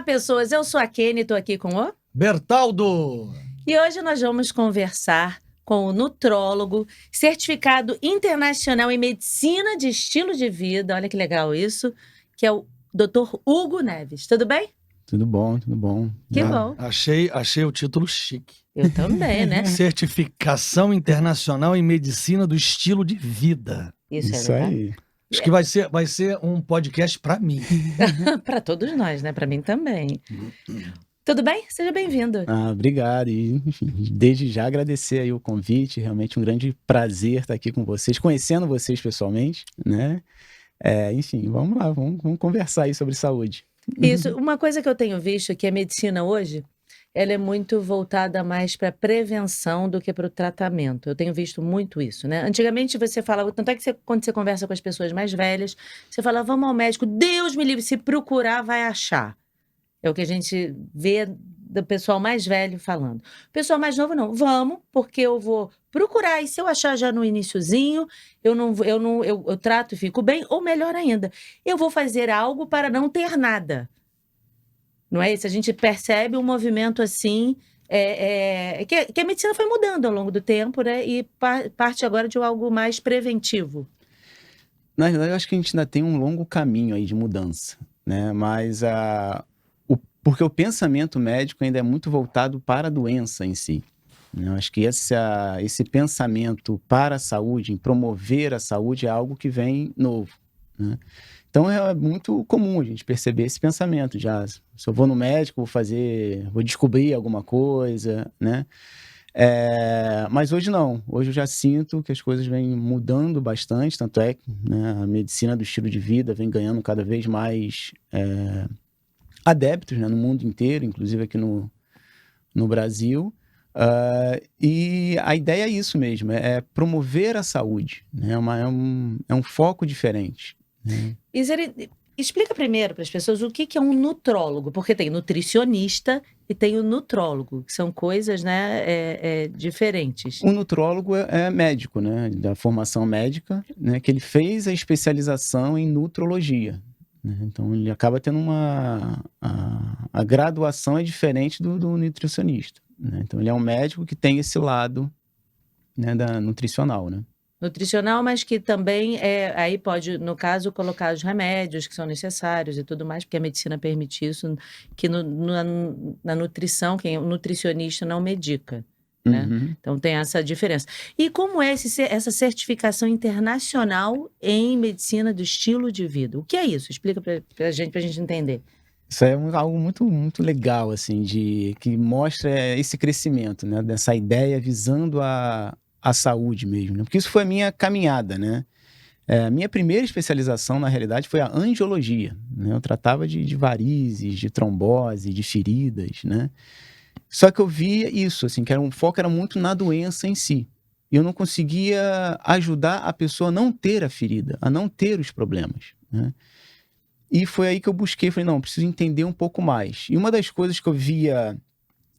pessoas, eu sou a Kenny, estou aqui com o Bertaldo! E hoje nós vamos conversar com o nutrólogo, certificado internacional em medicina de estilo de vida, olha que legal isso, que é o Dr. Hugo Neves. Tudo bem? Tudo bom, tudo bom. Que bom. Achei o título chique. Eu também, né? Certificação Internacional em Medicina do Estilo de Vida. Isso é aí. Acho que vai ser um podcast para mim. Para todos nós, né? Para mim também. Tudo bem? Seja bem-vindo. Obrigado. E, enfim, desde já agradecer aí o convite. Realmente um grande prazer estar aqui com vocês, conhecendo vocês pessoalmente, né? Enfim, vamos lá, vamos conversar aí sobre saúde. Isso, uma coisa que eu tenho visto é que a medicina hoje, ela é muito voltada mais para prevenção do que para o tratamento. Eu tenho visto muito isso, né? Antigamente você falava, tanto é que quando você conversa com as pessoas mais velhas, você fala, vamos ao médico, Deus me livre, se procurar vai achar. É o que a gente vê do pessoal mais velho falando. O pessoal mais novo não, vamos, porque eu vou procurar, e se eu achar já no iniciozinho, eu trato e fico bem, ou melhor ainda, eu vou fazer algo para não ter nada. Não é isso? A gente percebe um movimento assim, que a medicina foi mudando ao longo do tempo, né? E parte agora de algo mais preventivo. Na verdade, eu acho que a gente ainda tem um longo caminho aí de mudança, né? Mas porque o pensamento médico ainda é muito voltado para a doença em si. Eu acho que esse pensamento para a saúde, em promover a saúde, é algo que vem novo, né? Então é muito comum a gente perceber esse pensamento já. Se eu vou no médico, vou descobrir alguma coisa, né? Mas hoje não. Hoje eu já sinto que as coisas vêm mudando bastante, tanto é que, né, a medicina do estilo de vida vem ganhando cada vez mais adeptos, né, no mundo inteiro, inclusive aqui no Brasil. E a ideia é isso mesmo, é promover a saúde, né? É um foco diferente, né? Explica primeiro para as pessoas o que é um nutrólogo, porque tem nutricionista e tem o nutrólogo, que são coisas, né, diferentes. O nutrólogo é médico, né, da formação médica, né, que ele fez a especialização em nutrologia, né? Então ele acaba tendo a graduação é diferente do nutricionista, né? Então ele é um médico que tem esse lado, né, da nutricional, né? Nutricional, mas que também aí pode, no caso, colocar os remédios que são necessários e tudo mais, porque a medicina permite isso, que na nutrição, o nutricionista não medica, né? Uhum. Então tem essa diferença. E como é essa certificação internacional em medicina do estilo de vida? O que é isso? Explica pra gente entender. Isso é algo muito, muito legal, assim, que mostra esse crescimento, né, dessa ideia visando a saúde mesmo, né? Porque isso foi a minha caminhada, né? A minha primeira especialização, na realidade, foi a angiologia, né? Eu tratava de varizes, de trombose, de feridas, né? Só que eu via isso, assim, que o foco era muito na doença em si. E eu não conseguia ajudar a pessoa a não ter a ferida, a não ter os problemas, né? E foi aí que eu busquei, falei, não, preciso entender um pouco mais. E uma das coisas que eu via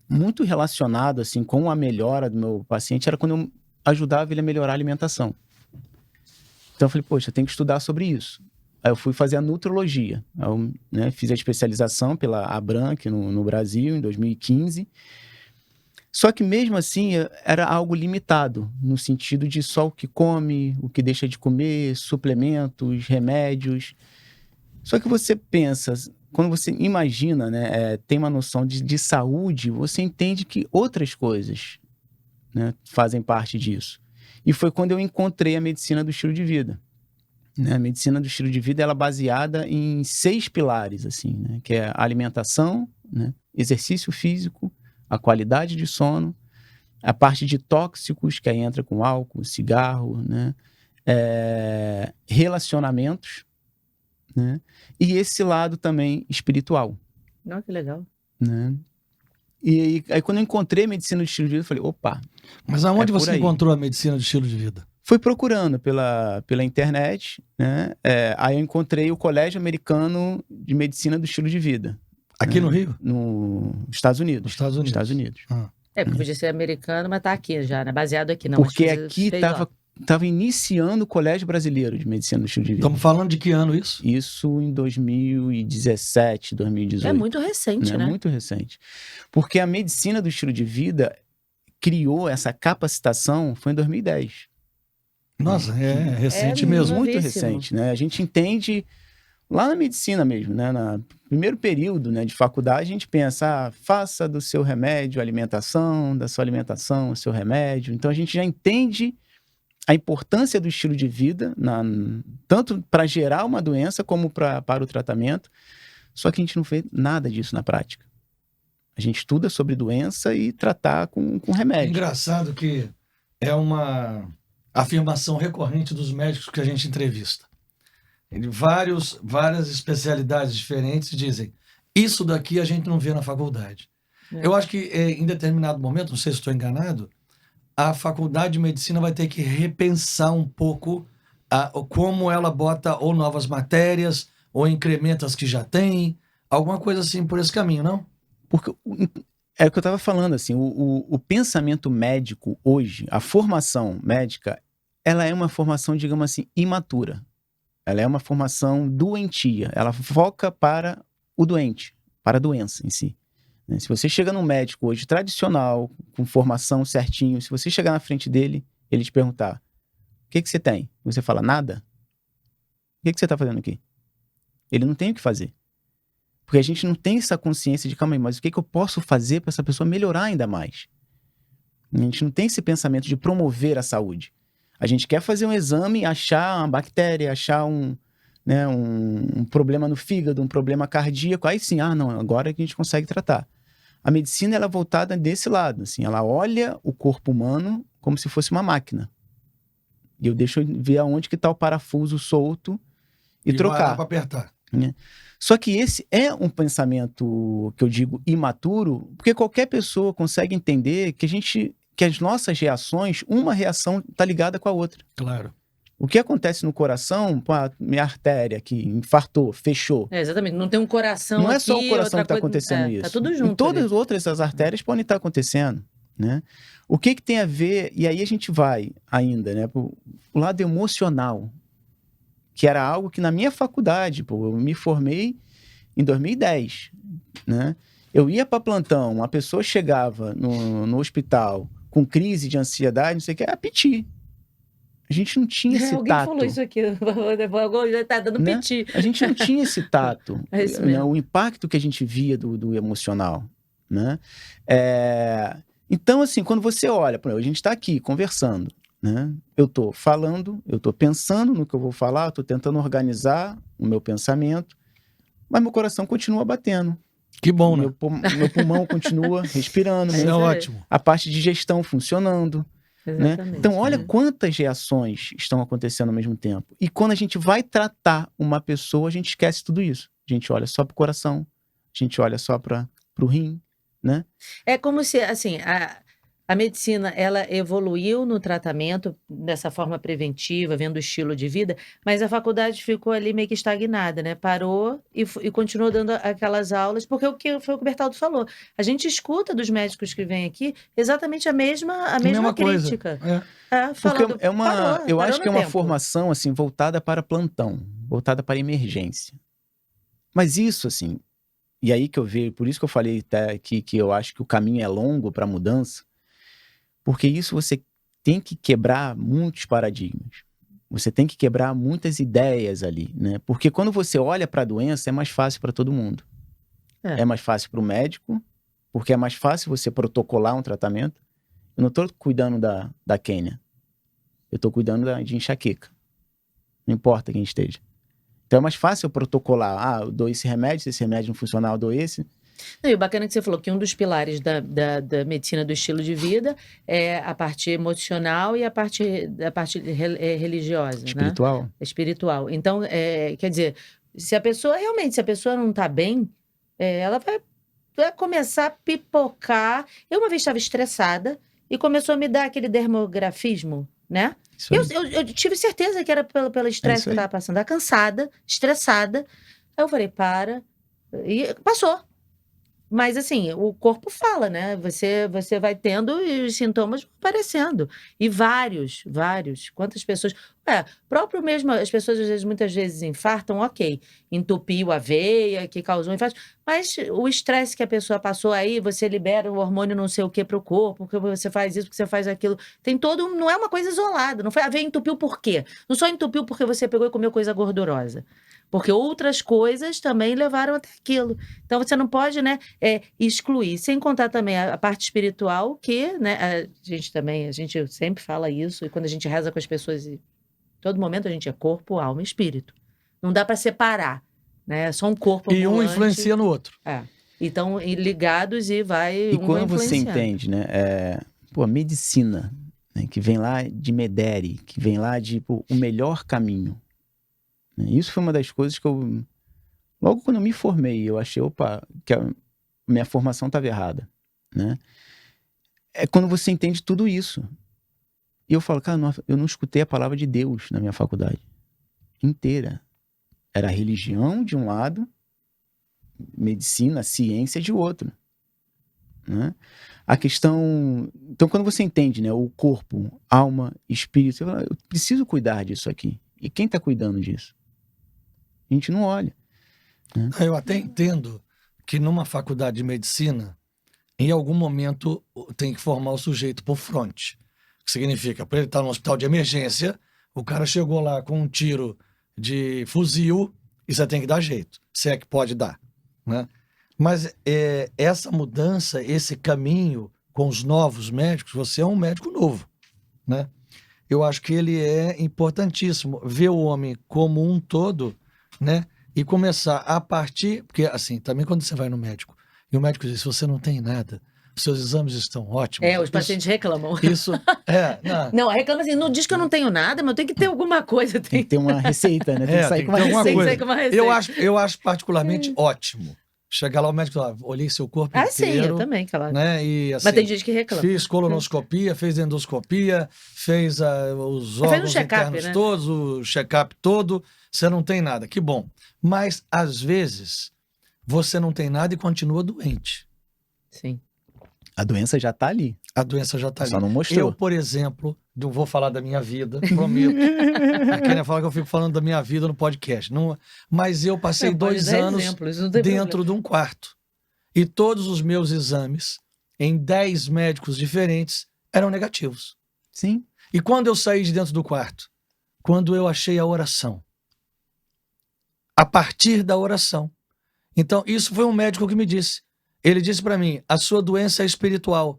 muito relacionado, assim, com a melhora do meu paciente era quando eu ajudava ele a melhorar a alimentação. Então eu falei, poxa, eu tenho que estudar sobre isso. Aí eu fui fazer a nutrologia. Eu, né, fiz a especialização pela Abram aqui no Brasil, em 2015. Só que mesmo assim era algo limitado, no sentido de só o que come, o que deixa de comer, suplementos, remédios. Só que você pensa, quando você imagina, né, tem uma noção de saúde, você entende que outras coisas, né, fazem parte disso. E foi quando eu encontrei a medicina do estilo de vida, né? A medicina do estilo de vida, ela é baseada em 6 pilares, assim, né? Que é a alimentação, né? Exercício físico, a qualidade de sono, a parte de tóxicos, que aí entra com álcool, cigarro, né? Relacionamentos, né? E esse lado também espiritual. Não, que legal. Né? E aí quando eu encontrei a medicina do estilo de vida, eu falei, opa. Mas aonde você encontrou a medicina do estilo de vida? Fui procurando pela internet, né? Aí eu encontrei o Colégio Americano de Medicina do Estilo de Vida. Aqui no Rio? Nos Estados Unidos. Nos Estados Unidos. Estados Unidos. Porque podia ser americano, mas tá aqui já, né? Baseado aqui. Não, porque aqui estava iniciando o Colégio Brasileiro de Medicina do Estilo de Vida. Estamos falando de que ano isso? Isso em 2017, 2018. É muito recente, né? Muito recente. Porque a medicina do estilo de vida criou essa capacitação, foi em 2010. Nossa, é recente É mesmo. Muito novíssimo. recente, né? A gente entende lá na medicina mesmo, né? No primeiro período, né, de faculdade, a gente pensa, faça do seu remédio a alimentação, da sua alimentação o seu remédio. Então a gente já entende a importância do estilo de vida, tanto para gerar uma doença como para o tratamento. Só que a gente não vê nada disso na prática. A gente estuda sobre doença e tratar com É remédio. engraçado que é uma afirmação recorrente dos médicos que a gente entrevista. Várias especialidades diferentes dizem, isso daqui a gente não vê na faculdade. É. Eu acho que em determinado momento, não sei se estou enganado, a faculdade de medicina vai ter que repensar um pouco como ela bota ou novas matérias, ou incrementa as que já tem, alguma coisa assim por esse caminho, não? Porque é o que eu estava falando, assim, o pensamento médico hoje, a formação médica, ela é uma formação, digamos assim, imatura. Ela é uma formação doentia. Ela foca para o doente, para a doença em si. Né? Se você chega num médico hoje tradicional, com formação certinho, se você chegar na frente dele, ele te perguntar, o que você tem? E você fala, nada? O que você está fazendo aqui? Ele não tem o que fazer. Porque a gente não tem essa consciência de, calma aí, mas o que eu posso fazer para essa pessoa melhorar ainda mais? A gente não tem esse pensamento de promover a saúde. A gente quer fazer um exame, achar uma bactéria, achar um problema no fígado, um problema cardíaco, aí sim, não, agora é que a gente consegue tratar. A medicina, ela é voltada desse lado, assim, ela olha o corpo humano como se fosse uma máquina. E eu deixo ver aonde que está o parafuso solto e trocar. Para apertar. Né? Só que esse é um pensamento que eu digo imaturo, porque qualquer pessoa consegue entender que as nossas reações, uma reação está ligada com a outra. Claro. O que acontece no coração, minha artéria aqui infartou, fechou. Exatamente, não tem um coração não é aqui, só o coração que está coisa... acontecendo isso. Tá tudo junto. Em todas ali. as outras as artérias podem estar acontecendo. Né? O que tem a ver, e aí a gente vai ainda, né, pro lado emocional, que era algo que na minha faculdade, eu me formei em 2010, né? Eu ia para plantão, uma pessoa chegava no hospital com crise de ansiedade, não sei o que, piti. A gente não tinha esse Alguém tato. falou isso aqui, já tá dando né? piti. A gente não tinha esse tato. É isso né? mesmo. O impacto que a gente via do emocional. Né? Então, assim, quando você olha, a gente está aqui conversando, né? Eu estou falando, eu estou pensando no que eu vou falar, estou tentando organizar o meu pensamento, mas meu coração continua batendo. Que bom, né? Meu pulmão continua respirando. Isso é ótimo. A parte de gestão funcionando. Né? Então, olha quantas reações estão acontecendo ao mesmo tempo. E quando a gente vai tratar uma pessoa, a gente esquece tudo isso. A gente olha só para o coração, a gente olha só para o rim. Né? É como se, assim, a medicina, ela evoluiu no tratamento dessa forma preventiva, vendo o estilo de vida, mas a faculdade ficou ali meio que estagnada, né? Parou e continuou dando aquelas aulas, porque foi o que o Bertaldo falou. A gente escuta dos médicos que vêm aqui exatamente a mesma crítica. Porque eu acho que é uma tempo. formação assim, voltada para plantão, voltada para emergência. Mas isso, assim, e aí que eu vejo, por isso que eu falei até aqui que eu acho que o caminho é longo para a mudança, porque isso você tem que quebrar muitos paradigmas. Você tem que quebrar muitas ideias ali, né? Porque quando você olha para a doença, é mais fácil para todo mundo. É mais fácil para o médico, porque é mais fácil você protocolar um tratamento. Eu não estou cuidando da Quênia. Eu estou cuidando de enxaqueca. Não importa quem esteja. Então é mais fácil eu protocolar. Eu dou esse remédio, se esse remédio não funcionar, eu dou esse. E o bacana é que você falou que um dos pilares da medicina do estilo de vida é a parte emocional e a parte religiosa, espiritual. Né? Espiritual. Então, quer dizer, se a pessoa não está bem, ela vai começar a pipocar. Eu uma vez estava estressada e começou a me dar aquele dermografismo, né? Eu tive certeza que era pelo estresse que eu estava passando. Estava cansada, estressada. Aí eu falei, para. E passou. Mas assim, o corpo fala, né? Você vai tendo e os sintomas vão aparecendo. E vários. Quantas pessoas. Próprio mesmo, as pessoas às vezes, muitas vezes infartam, ok. Entupiu a veia, que causou um infarto. Mas o estresse que a pessoa passou aí, você libera o hormônio não sei o que para o corpo, porque você faz isso, porque você faz aquilo. Tem todo. Não é uma coisa isolada. Não foi a veia entupiu por quê? Não só entupiu porque você pegou e comeu coisa gordurosa. Porque outras coisas também levaram até aquilo. Então você não pode, né, excluir. Sem contar também a parte espiritual, que, né, a gente sempre fala isso, e quando a gente reza com as pessoas, em todo momento a gente é corpo, alma e espírito. Não dá para separar, né? É só um corpo E um ambulante. influencia no outro. Então, ligados e vai E um vai quando você influenciando. entende, né? A medicina, né, que vem lá de Mederi, que vem lá de o melhor caminho. Né? Isso foi uma das coisas que eu... Logo quando eu me formei, eu achei, que a minha formação estava errada, né? É quando você entende tudo isso. E eu falo, cara, eu não escutei a palavra de Deus na minha faculdade inteira. Era religião de um lado, medicina, ciência de outro, né? A questão... Então, quando você entende, né, o corpo, alma, espírito, você fala, eu preciso cuidar disso aqui. E quem está cuidando disso? A gente não olha. Né? Eu até entendo que numa faculdade de medicina, em algum momento tem que formar o sujeito por fronte. O que significa, para ele estar no hospital de emergência, o cara chegou lá com um tiro de fuzil e você tem que dar jeito, se é que pode dar, né? Mas essa mudança, esse caminho com os novos médicos, você é um médico novo, né? Eu acho que ele é importantíssimo ver o homem como um todo, né? E começar a partir... Porque, assim, também quando você vai no médico, e o médico diz, você não tem nada, os seus exames estão ótimos. Os pacientes reclamam. Não, reclama assim, não diz que eu não tenho nada, mas eu tenho que ter alguma coisa. Tem que ter uma receita, né? Tem que sair com uma receita. Eu acho particularmente ótimo. Chegar lá, o médico lá, olhei seu corpo inteiro. Sim, eu também, claro. Né? E, assim, mas tem gente que reclama. Fiz colonoscopia, fez endoscopia, fez os órgãos internos, né? Todos, o check-up todo, você não tem nada, que bom. Mas, às vezes, você não tem nada e continua doente. Sim. A doença já está ali. A doença já está ali. Só não mostrou. Eu, por exemplo, não vou falar da minha vida, prometo. Quem falar que eu fico falando da minha vida no podcast. Não, mas eu passei 2 anos dentro de um quarto. E todos os meus exames, em 10 médicos diferentes, eram negativos. Sim. E quando eu saí de dentro do quarto? Quando eu achei a oração. A partir da oração. Então, isso foi um médico que me disse. Ele disse para mim, a sua doença é espiritual.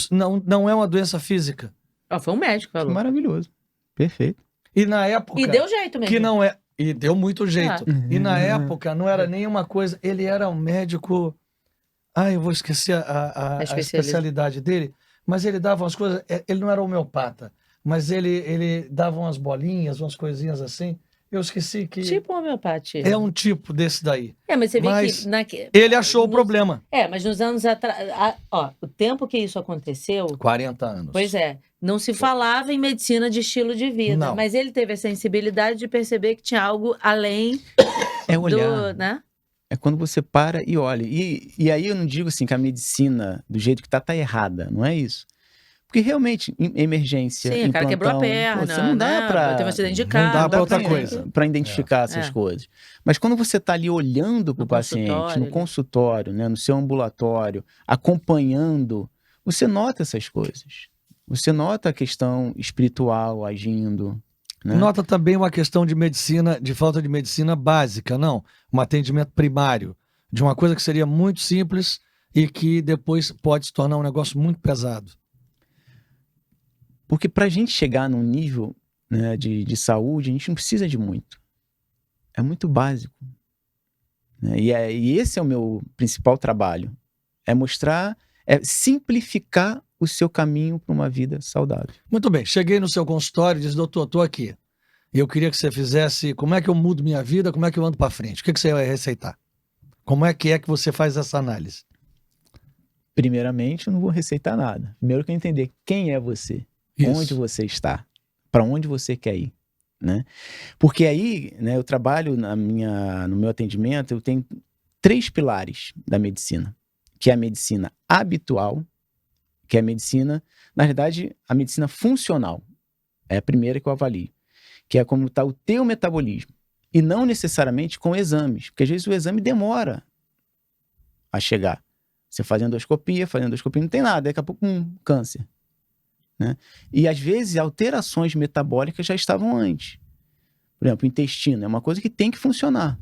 Não é uma doença física. Foi um médico, falou. Maravilhoso. Perfeito. E na época... E deu jeito mesmo. Que não é... E deu muito jeito. E na época não era nenhuma coisa... Ele era um médico... eu vou esquecer a especialidade dele. Mas ele dava umas coisas... Ele não era homeopata. Mas ele dava umas bolinhas, umas coisinhas assim... Eu esqueci que... Tipo homeopatia. É um tipo desse daí. Mas você vê que... Ele achou o problema. Mas nos anos atrás... o tempo que isso aconteceu... 40 anos. Pois é. Não se falava em medicina de estilo de vida. Não. Mas ele teve a sensibilidade de perceber que tinha algo além olhar. Né? É quando você para e olha. E aí eu não digo assim que a medicina, do jeito que tá errada. Não é isso. Porque realmente, emergência, Sim, o cara quebrou a perna, você não dá pra... Teve um acidente de carro. Não dá pra outra coisa. Para identificar essas coisas. Mas quando você está ali olhando para o paciente, no consultório, né, no seu ambulatório, acompanhando, você nota essas coisas. Você nota a questão espiritual agindo. Né? Nota também uma questão de medicina, de falta de medicina básica, não. Um atendimento primário, de uma coisa que seria muito simples e que depois pode se tornar um negócio muito pesado. Porque para a gente chegar num nível, né, de saúde, a gente não precisa de muito. É muito básico. Né? E esse é o meu principal trabalho. É mostrar, simplificar o seu caminho para uma vida saudável. Muito bem. Cheguei no seu consultório e disse, doutor, estou aqui. E eu queria que você fizesse, como é que eu mudo minha vida, como é que eu ando para frente? O que você vai receitar? Como é que você faz essa análise? Primeiramente, eu não vou receitar nada. Primeiro eu quero entender quem é você. Isso. Onde você está, para onde você quer ir, né? Porque aí, né, eu trabalho no meu atendimento, eu tenho 3 pilares da medicina. que é a medicina habitual, que é a medicina, na verdade, a medicina funcional. É a primeira que eu avalio, que é como está o teu metabolismo. E não necessariamente com exames, porque às vezes o exame demora a chegar. Você faz endoscopia não tem nada, daqui a pouco câncer. Né? E às vezes alterações metabólicas já estavam antes. Por exemplo, o intestino é uma coisa que tem que funcionar.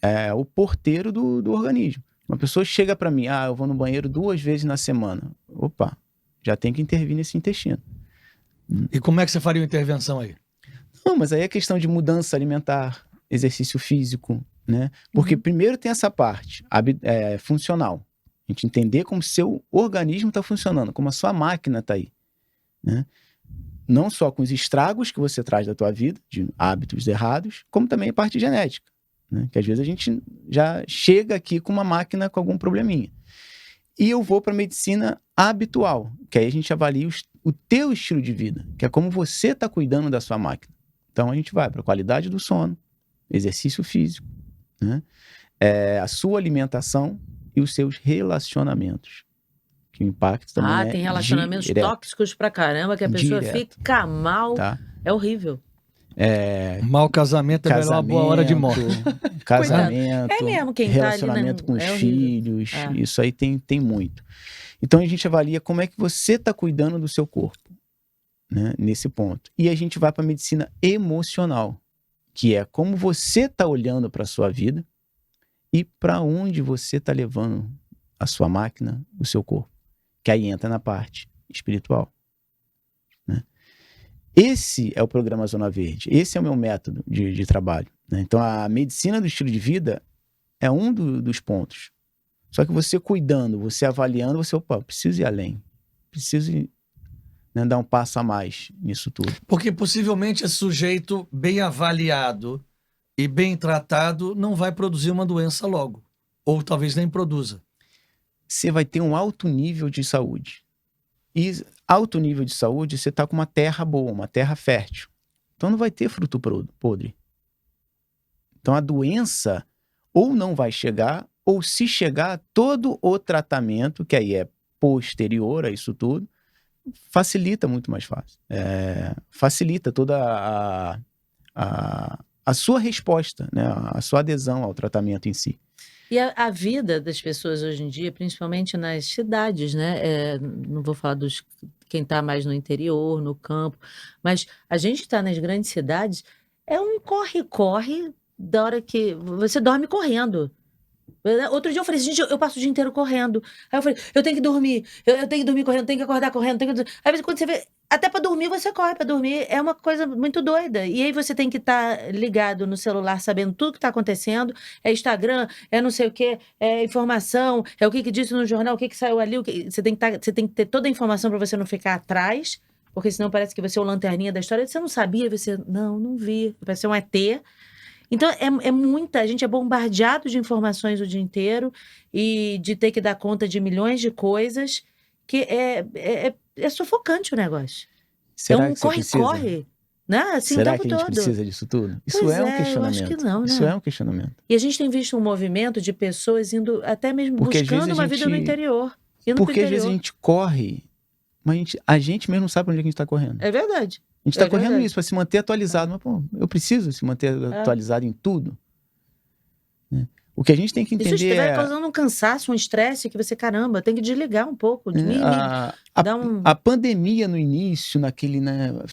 É o porteiro do organismo. Uma pessoa chega para mim, eu vou no banheiro 2 vezes na semana. Opa, já tem que intervir nesse intestino. E como é que você faria uma intervenção aí? Não, mas aí é questão de mudança alimentar, exercício físico, né? Porque primeiro tem essa parte funcional. A gente entender como seu organismo está funcionando, como a sua máquina está aí. Né? Não só com os estragos que você traz da tua vida, de hábitos errados, como também a parte genética. Né? Que às vezes a gente já chega aqui com uma máquina com algum probleminha. E eu vou para a medicina habitual, que aí a gente avalia o teu estilo de vida, que é como você está cuidando da sua máquina. Então a gente vai para a qualidade do sono, exercício físico, né? A sua alimentação e os seus relacionamentos. Que o impacto também tem relacionamentos direto, tóxicos pra caramba, que a pessoa direto, fica mal. tá? É horrível. Mau casamento é melhor uma boa hora de morte. Casamento, É mesmo, quem relacionamento tá com ali, os é horrível. filhos, isso aí tem muito. Então a gente avalia como é que você está cuidando do seu corpo, né, nesse ponto. E a gente vai para a medicina emocional, que é como você está olhando para a sua vida e para onde você está levando a sua máquina, o seu corpo. Que aí entra na parte espiritual. Né? Esse é o programa Zona Verde. Esse é o meu método de trabalho. Né? Então, a medicina do estilo de vida é um dos pontos. Só que você cuidando, você avaliando, você, preciso ir além. Preciso dar um passo a mais nisso tudo. Porque possivelmente esse sujeito bem avaliado e bem tratado não vai produzir uma doença logo. Ou talvez nem produza. Você vai ter um alto nível de saúde. E alto nível de saúde, você está com uma terra boa, uma terra fértil. Então não vai ter fruto podre. Então a doença ou não vai chegar, ou se chegar, todo o tratamento, que aí é posterior a isso tudo, facilita muito mais fácil. Facilita toda a sua resposta, né? A sua adesão ao tratamento em si. E a vida das pessoas hoje em dia, principalmente nas cidades, né? Não vou falar quem está mais no interior, no campo, mas a gente está nas grandes cidades, é um corre-corre da hora que você dorme correndo. Outro dia eu falei, gente, eu passo o dia inteiro correndo. Aí eu falei, eu tenho que dormir, eu tenho que dormir correndo, tenho que acordar correndo, Aí quando você vê, até pra dormir você corre pra dormir, é uma coisa muito doida. E aí você tem que estar ligado no celular, sabendo tudo que tá acontecendo, é Instagram, é não sei o quê, é informação, é o que disse no jornal, o que saiu ali, você tem que ter toda a informação pra você não ficar atrás, porque senão parece que você é o lanterninha da história, você não sabia, você, não vi, parece ser um ET. Então, a gente é bombardeado de informações o dia inteiro e de ter que dar conta de milhões de coisas que é sufocante o negócio. Será que corre-corre, né? Assim, Será o tempo que a gente todo. precisa disso tudo? Isso Pois é um questionamento. Eu acho que não, né? Isso é um questionamento. E a gente tem visto um movimento de pessoas indo até mesmo Porque buscando uma vida no interior. Porque às vezes a gente corre, mas a gente mesmo não sabe onde é que a gente está correndo. É verdade. A gente está correndo isso para se manter atualizado. Mas, eu preciso se manter atualizado em tudo. Né? O que a gente tem que entender isso vai causando um cansaço, um estresse, que você, caramba, tem que desligar um pouco. A pandemia no início,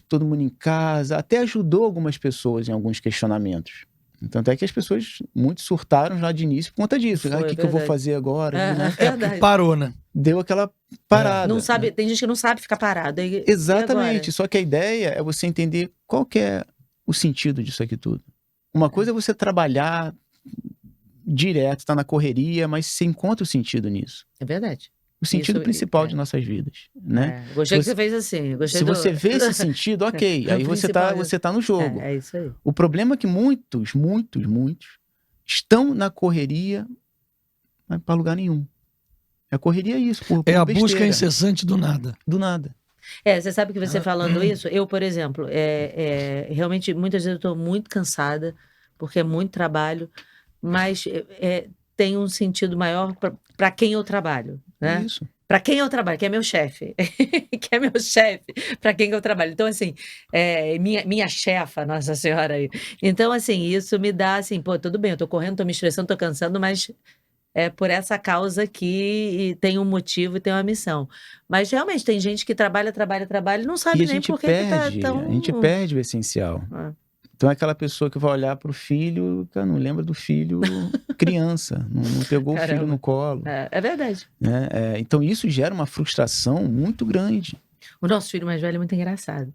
todo mundo em casa, até ajudou algumas pessoas em alguns questionamentos. Tanto é que as pessoas muito surtaram já de início por conta disso. O que eu vou fazer agora? Porque parou, né? Deu aquela parada. Não sabe, né? Tem gente que não sabe ficar parado. Exatamente. Só que a ideia é você entender qual que é o sentido disso aqui tudo. Uma coisa é você trabalhar direto, estar na correria, mas você encontra o sentido nisso. É verdade. O sentido principal de nossas vidas, né? Gostei que você fez assim. Você vê esse sentido, ok. Aí você tá no jogo. É isso aí. O problema é que muitos estão na correria, mas para lugar nenhum. A correria é isso. Por a besteira. Busca incessante do nada. Do nada. Você sabe que você falando isso, eu, por exemplo, realmente, muitas vezes eu estou muito cansada, porque é muito trabalho, mas tem um sentido maior para quem eu trabalho, né? Isso. Para quem eu trabalho, que é meu chefe, que é meu chefe, para quem que eu trabalho. Então, assim, minha chefa, Nossa Senhora aí. Então, assim, isso me dá assim, pô, tudo bem, eu tô correndo, tô me estressando, tô cansando, mas é por essa causa aqui e tem um motivo e tem uma missão. Mas realmente tem gente que trabalha e não E sabe a nem gente por que tá perde, tão. a gente perde o essencial. Ah, Então é aquela pessoa que vai olhar pro filho, cara, não lembra do filho criança, não pegou o filho caramba. no colo, É verdade. né? Então isso gera uma frustração muito grande. O nosso filho mais velho é muito engraçado.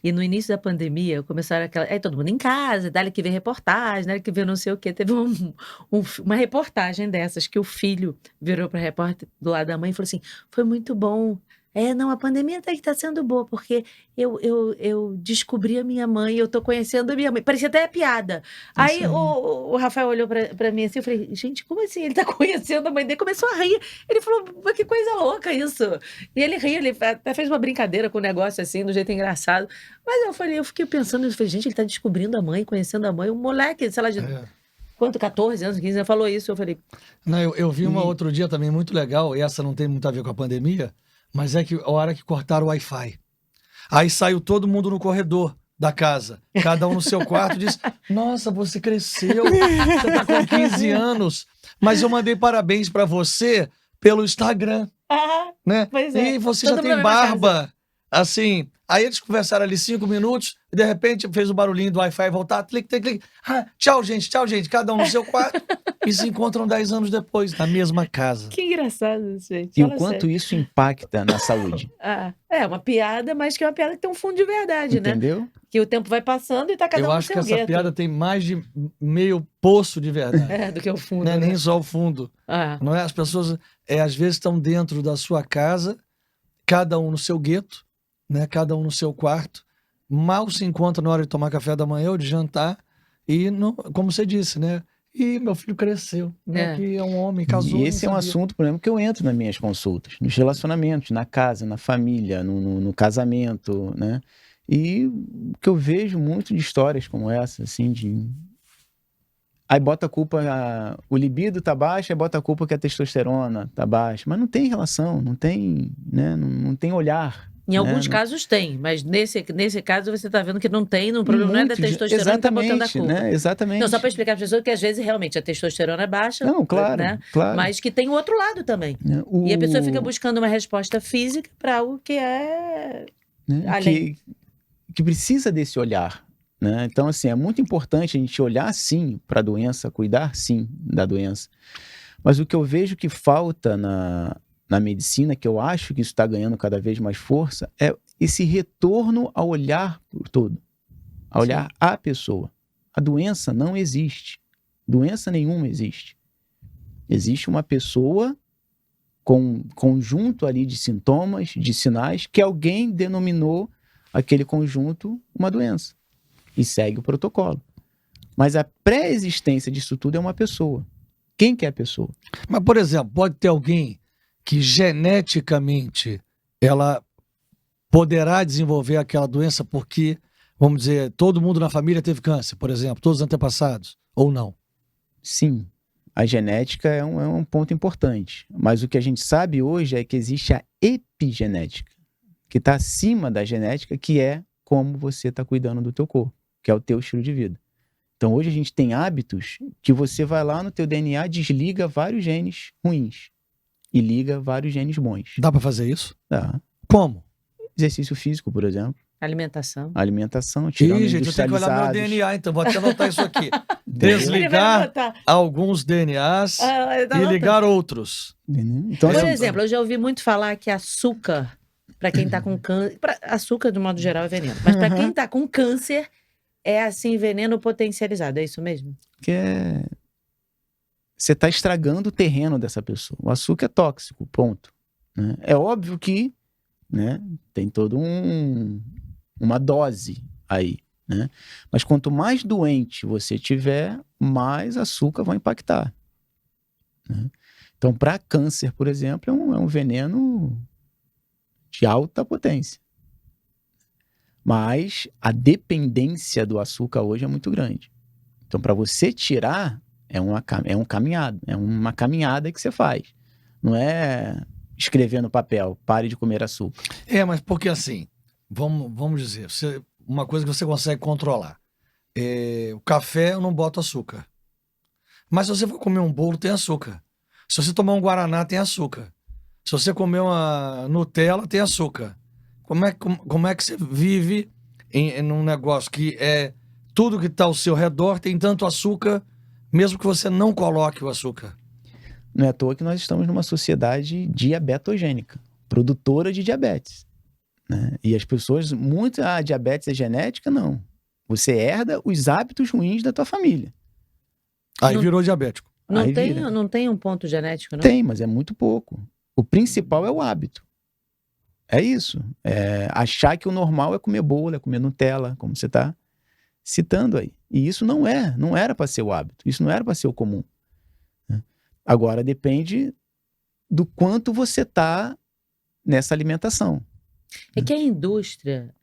E no início da pandemia, começaram aquela. Aí todo mundo em casa, dá que ver reportagem, dá que ver não sei o quê. Teve uma reportagem dessas que o filho virou para a repórter do lado da mãe e falou assim: foi muito bom. Não, a pandemia até que está sendo boa, porque eu descobri a minha mãe, eu tô conhecendo a minha mãe. Parecia até piada. Aí Isso aí. o Rafael olhou para mim assim, eu falei, gente, como assim? Ele tá conhecendo a mãe dele? Começou a rir. Ele falou, mas que coisa louca isso. E ele riu, ele até fez uma brincadeira com o negócio assim, do jeito engraçado. Mas eu fiquei pensando, eu falei, gente, ele tá descobrindo a mãe, conhecendo a mãe. Um moleque, sei lá, de quanto, 14 anos, 15 anos, falou isso. Eu falei, Não, eu vi uma outro dia também muito legal, e essa não tem muito a ver com a pandemia, mas é que a hora que cortaram o Wi-Fi. Aí saiu todo mundo no corredor da casa, cada um no seu quarto, disse: nossa, você cresceu, você tá com 15 anos, mas eu mandei parabéns pra você pelo Instagram, né? pois é. E você Todo já mundo tem na mesma casa. barba, assim. Aí eles conversaram ali 5 minutos, e de repente fez o barulhinho do Wi-Fi voltar, clique, clique, clique. Tchau, gente, cada um no seu quarto, e se encontram 10 anos depois, na mesma casa. Que engraçado isso, gente. E o Fala quanto sério. isso impacta na saúde, É uma piada, mas que é uma piada que tem um fundo de verdade, né? entendeu? Que o tempo vai passando e tá cada Eu um no acho que seu essa gueto. piada tem mais de meio poço de verdade. Do que o fundo, Não é né? nem só o fundo. Não é? As pessoas, às vezes, estão dentro da sua casa, cada um no seu gueto, né? Cada um no seu quarto, mal se encontra na hora de tomar café da manhã ou de jantar, e, não, como você disse, né? E meu filho cresceu, né? Que é um homem, casou. E esse é um assunto, por exemplo, que eu entro nas minhas consultas, nos relacionamentos, na casa, na família, no casamento, né? E o que eu vejo muito de histórias como essa, assim, aí bota a culpa, o libido tá baixo, aí bota a culpa que a testosterona tá baixa, mas não tem relação, não tem, né? Não tem olhar. Em alguns né? casos tem, mas nesse caso você está vendo que não tem, o problema não é da testosterona que tá botando a culpa. Né? Exatamente. Não, só para explicar para as pessoas que às vezes realmente a testosterona é baixa, Não, claro, né? claro. Mas que tem o outro lado também. E a pessoa fica buscando uma resposta física para algo que é além. Que precisa desse olhar. Né? Então, assim, é muito importante a gente olhar, sim, para a doença, cuidar, sim, da doença. Mas o que eu vejo que falta na medicina, que eu acho que isso está ganhando cada vez mais força, é esse retorno ao olhar por todo, a olhar a pessoa. A doença não existe. Doença nenhuma existe. Existe uma pessoa com um conjunto ali de sintomas, de sinais, que alguém denominou aquele conjunto uma doença. E segue o protocolo. Mas a pré-existência disso tudo é uma pessoa. Quem que é a pessoa? Mas, por exemplo, pode ter alguém que geneticamente ela poderá desenvolver aquela doença porque, vamos dizer, todo mundo na família teve câncer, por exemplo, todos os antepassados, ou não? Sim, a genética é um ponto importante. Mas o que a gente sabe hoje é que existe a epigenética, que está acima da genética, que é como você está cuidando do teu corpo, que é o teu estilo de vida. Então hoje a gente tem hábitos que você vai lá no teu DNA, desliga vários genes ruins e liga vários genes bons. Dá para fazer isso? Dá. Como? Exercício físico, por exemplo. Alimentação, tirando gente, eu tenho que olhar meu DNA, então vou até anotar isso aqui. Desligar alguns DNAs e ligar outros. Então, por exemplo, eu já ouvi muito falar que açúcar, para quem está com câncer, açúcar de modo geral é veneno, mas para quem está com câncer é assim veneno potencializado, é isso mesmo? Você está estragando o terreno dessa pessoa. O açúcar é tóxico, ponto. Né? É óbvio que, né, tem toda uma dose aí. Né? Mas quanto mais doente você tiver, mais açúcar vai impactar. Né? Então, para câncer, por exemplo, é um veneno de alta potência. Mas a dependência do açúcar hoje é muito grande. Então, para você tirar, É um caminhado, é uma caminhada que você faz. Não é escrever no papel, pare de comer açúcar. Mas porque assim, vamos dizer, uma coisa que você consegue controlar. O café eu não boto açúcar. Mas se você for comer um bolo, tem açúcar. Se você tomar um guaraná, tem açúcar. Se você comer uma Nutella, tem açúcar. Como é que você vive num negócio que tudo que está ao seu redor tem tanto açúcar, mesmo que você não coloque o açúcar? Não é à toa que nós estamos numa sociedade diabetogênica, produtora de diabetes, né? E as pessoas, diabetes é genética? Não. Você herda os hábitos ruins da tua família. Aí virou diabético. Não tem um ponto genético, não? Tem, mas é muito pouco. O principal é o hábito. É isso. Achar que o normal é comer bolo, é comer Nutella, como você está citando aí. E isso não era para ser o hábito. Isso não era para ser o comum. Agora depende do quanto você está nessa alimentação. É que a indústria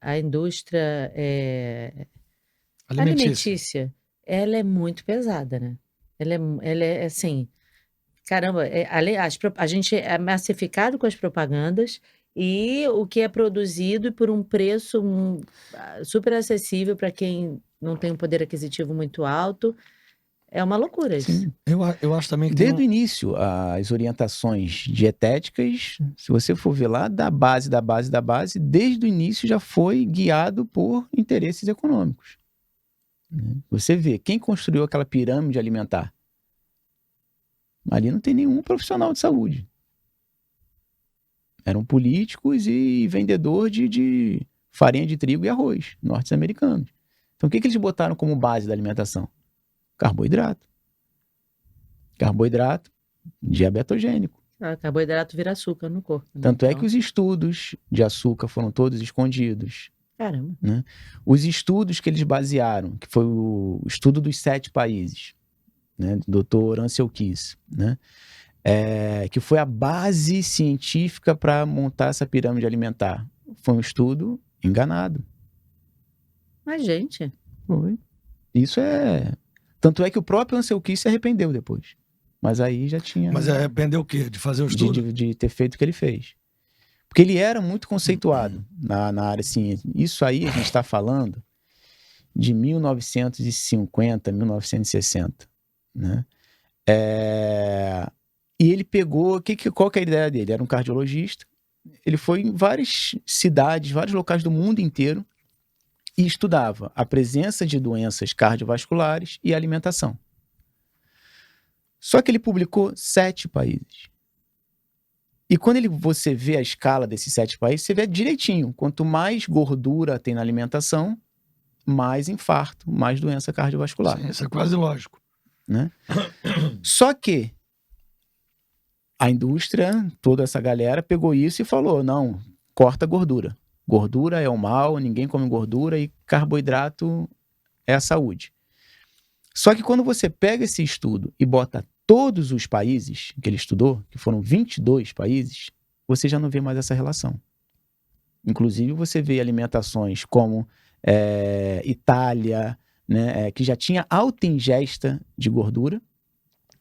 alimentícia, ela é muito pesada, né? Ela é assim, caramba, a gente é massificado com as propagandas e o que é produzido por um preço super acessível para quem não tem um poder aquisitivo muito alto. É uma loucura isso. Sim. Eu acho também que desde o início, as orientações dietéticas, se você for ver lá, da base, desde o início já foi guiado por interesses econômicos. Você vê, quem construiu aquela pirâmide alimentar? Ali não tem nenhum profissional de saúde. Eram políticos e vendedor de farinha de trigo e arroz, norte-americanos. Então o que eles botaram como base da alimentação? Carboidrato. Carboidrato diabetogênico. Carboidrato vira açúcar no corpo. Né? Tanto é que os estudos de açúcar foram todos escondidos. Caramba. Né? Os estudos que eles basearam, que foi o estudo dos 7 países, né, do Dr. Ansel Keys, né, que foi a base científica para montar essa pirâmide alimentar. Foi um estudo enganado. Mas, gente... Foi. Isso Tanto é que o próprio Ansel Keys se arrependeu depois. Mas aí já tinha... Mas arrependeu o quê? De fazer o estudo? De ter feito o que ele fez. Porque ele era muito conceituado na área ciência. Isso aí a gente está falando de 1950, 1960. Né? E ele pegou... Qual que é a ideia dele? Era um cardiologista. Ele foi em várias cidades, vários locais do mundo inteiro e estudava a presença de doenças cardiovasculares e a alimentação. Só que ele publicou 7 países. E quando você vê a escala desses 7 países, você vê direitinho. Quanto mais gordura tem na alimentação, mais infarto, mais doença cardiovascular. Sim, isso é quase lógico. Né? Só que a indústria, toda essa galera, pegou isso e falou, não, corta gordura. Gordura é o mal, ninguém come gordura e carboidrato é a saúde. Só que quando você pega esse estudo e bota todos os países que ele estudou, que foram 22 países, você já não vê mais essa relação. Inclusive você vê alimentações como Itália, né, que já tinha alta ingesta de gordura,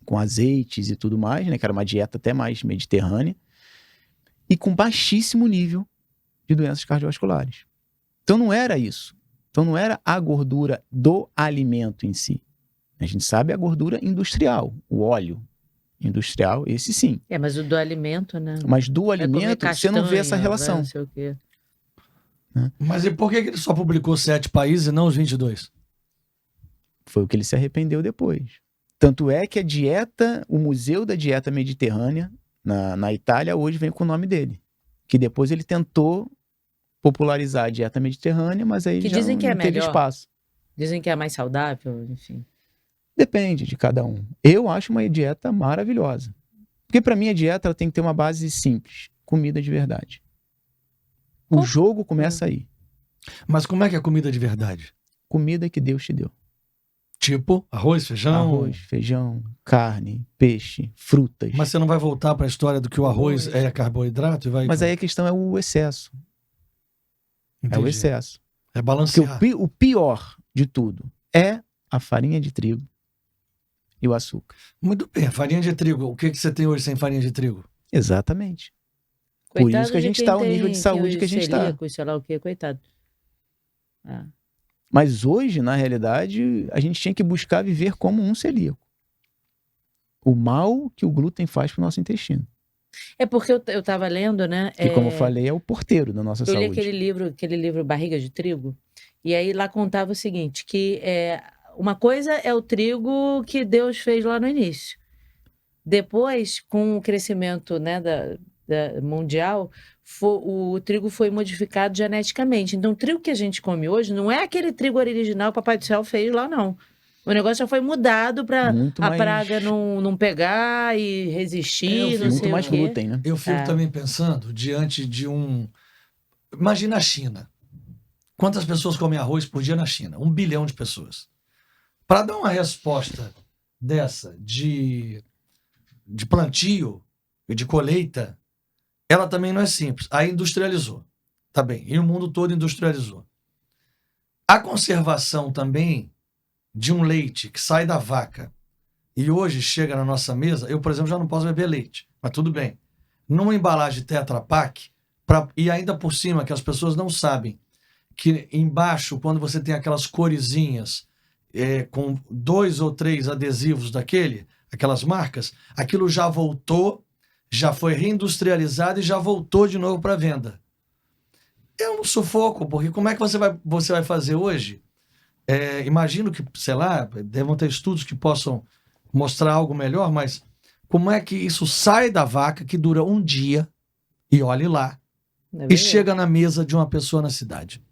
com azeites e tudo mais, né, que era uma dieta até mais mediterrânea, e com baixíssimo nível de doenças cardiovasculares. Então não era isso. Então não era a gordura do alimento em si. A gente sabe a gordura industrial, o óleo industrial, esse sim. Mas o do alimento, né? Mas do alimento, você não vê essa relação. Não sei o quê. Mas e por que ele só publicou 7 países e não os 22? Foi o que ele se arrependeu depois. Tanto é que a dieta, o Museu da Dieta Mediterrânea, na Itália, hoje vem com o nome dele. Que depois ele tentou popularizar a dieta mediterrânea, mas aí já dizem que não teve espaço. Dizem que é mais saudável, enfim. Depende de cada um. Eu acho uma dieta maravilhosa. Porque para mim a dieta ela tem que ter uma base simples. Comida de verdade. O jogo começa aí. Mas como é que é comida de verdade? Comida que Deus te deu. Tipo, arroz, feijão? Arroz, feijão, carne, peixe, frutas. Mas você não vai voltar para a história do que o arroz é carboidrato? Mas aí a questão é o excesso. Entendi. É o excesso. É balancear. Porque o pior de tudo é a farinha de trigo, e o açúcar. Muito bem, farinha de trigo. O que você tem hoje sem farinha de trigo? Exatamente. Por isso que a gente está ao nível de saúde que a gente está. Sei lá o quê, coitado. Ah. Mas hoje, na realidade, a gente tinha que buscar viver como um celíaco. O mal que o glúten faz para o nosso intestino. É porque eu estava lendo, né? Que, como eu falei, é o porteiro da nossa saúde. Eu li aquele livro Barriga de Trigo, e aí lá contava o seguinte, que uma coisa é o trigo que Deus fez lá no início. Depois, com o crescimento, né, mundial, o trigo foi modificado geneticamente. Então, o trigo que a gente come hoje não é aquele trigo original que o Papai do Céu fez lá, não. O negócio já foi mudado para a praga não pegar e resistir, não sei o quê. Muito mais glúten, né? Eu fico também pensando diante de Imagina a China. Quantas pessoas comem arroz por dia na China? 1 bilhão de pessoas. Para dar uma resposta dessa de plantio e de colheita, ela também não é simples. Aí industrializou. Tá bem. E o mundo todo industrializou. A conservação também de um leite que sai da vaca e hoje chega na nossa mesa, eu, por exemplo, já não posso beber leite, mas tudo bem. Numa embalagem Tetra Pak, e ainda por cima, que as pessoas não sabem, que embaixo, quando você tem aquelas coresinhas com 2 ou 3 adesivos aquelas marcas, aquilo já voltou, já foi reindustrializado e já voltou de novo para venda. É um sufoco, porque como é que você vai fazer hoje? Imagino que, sei lá, devem ter estudos que possam mostrar algo melhor, mas como é que isso sai da vaca, que dura um dia, e olhe lá, e chega na mesa de uma pessoa na cidade?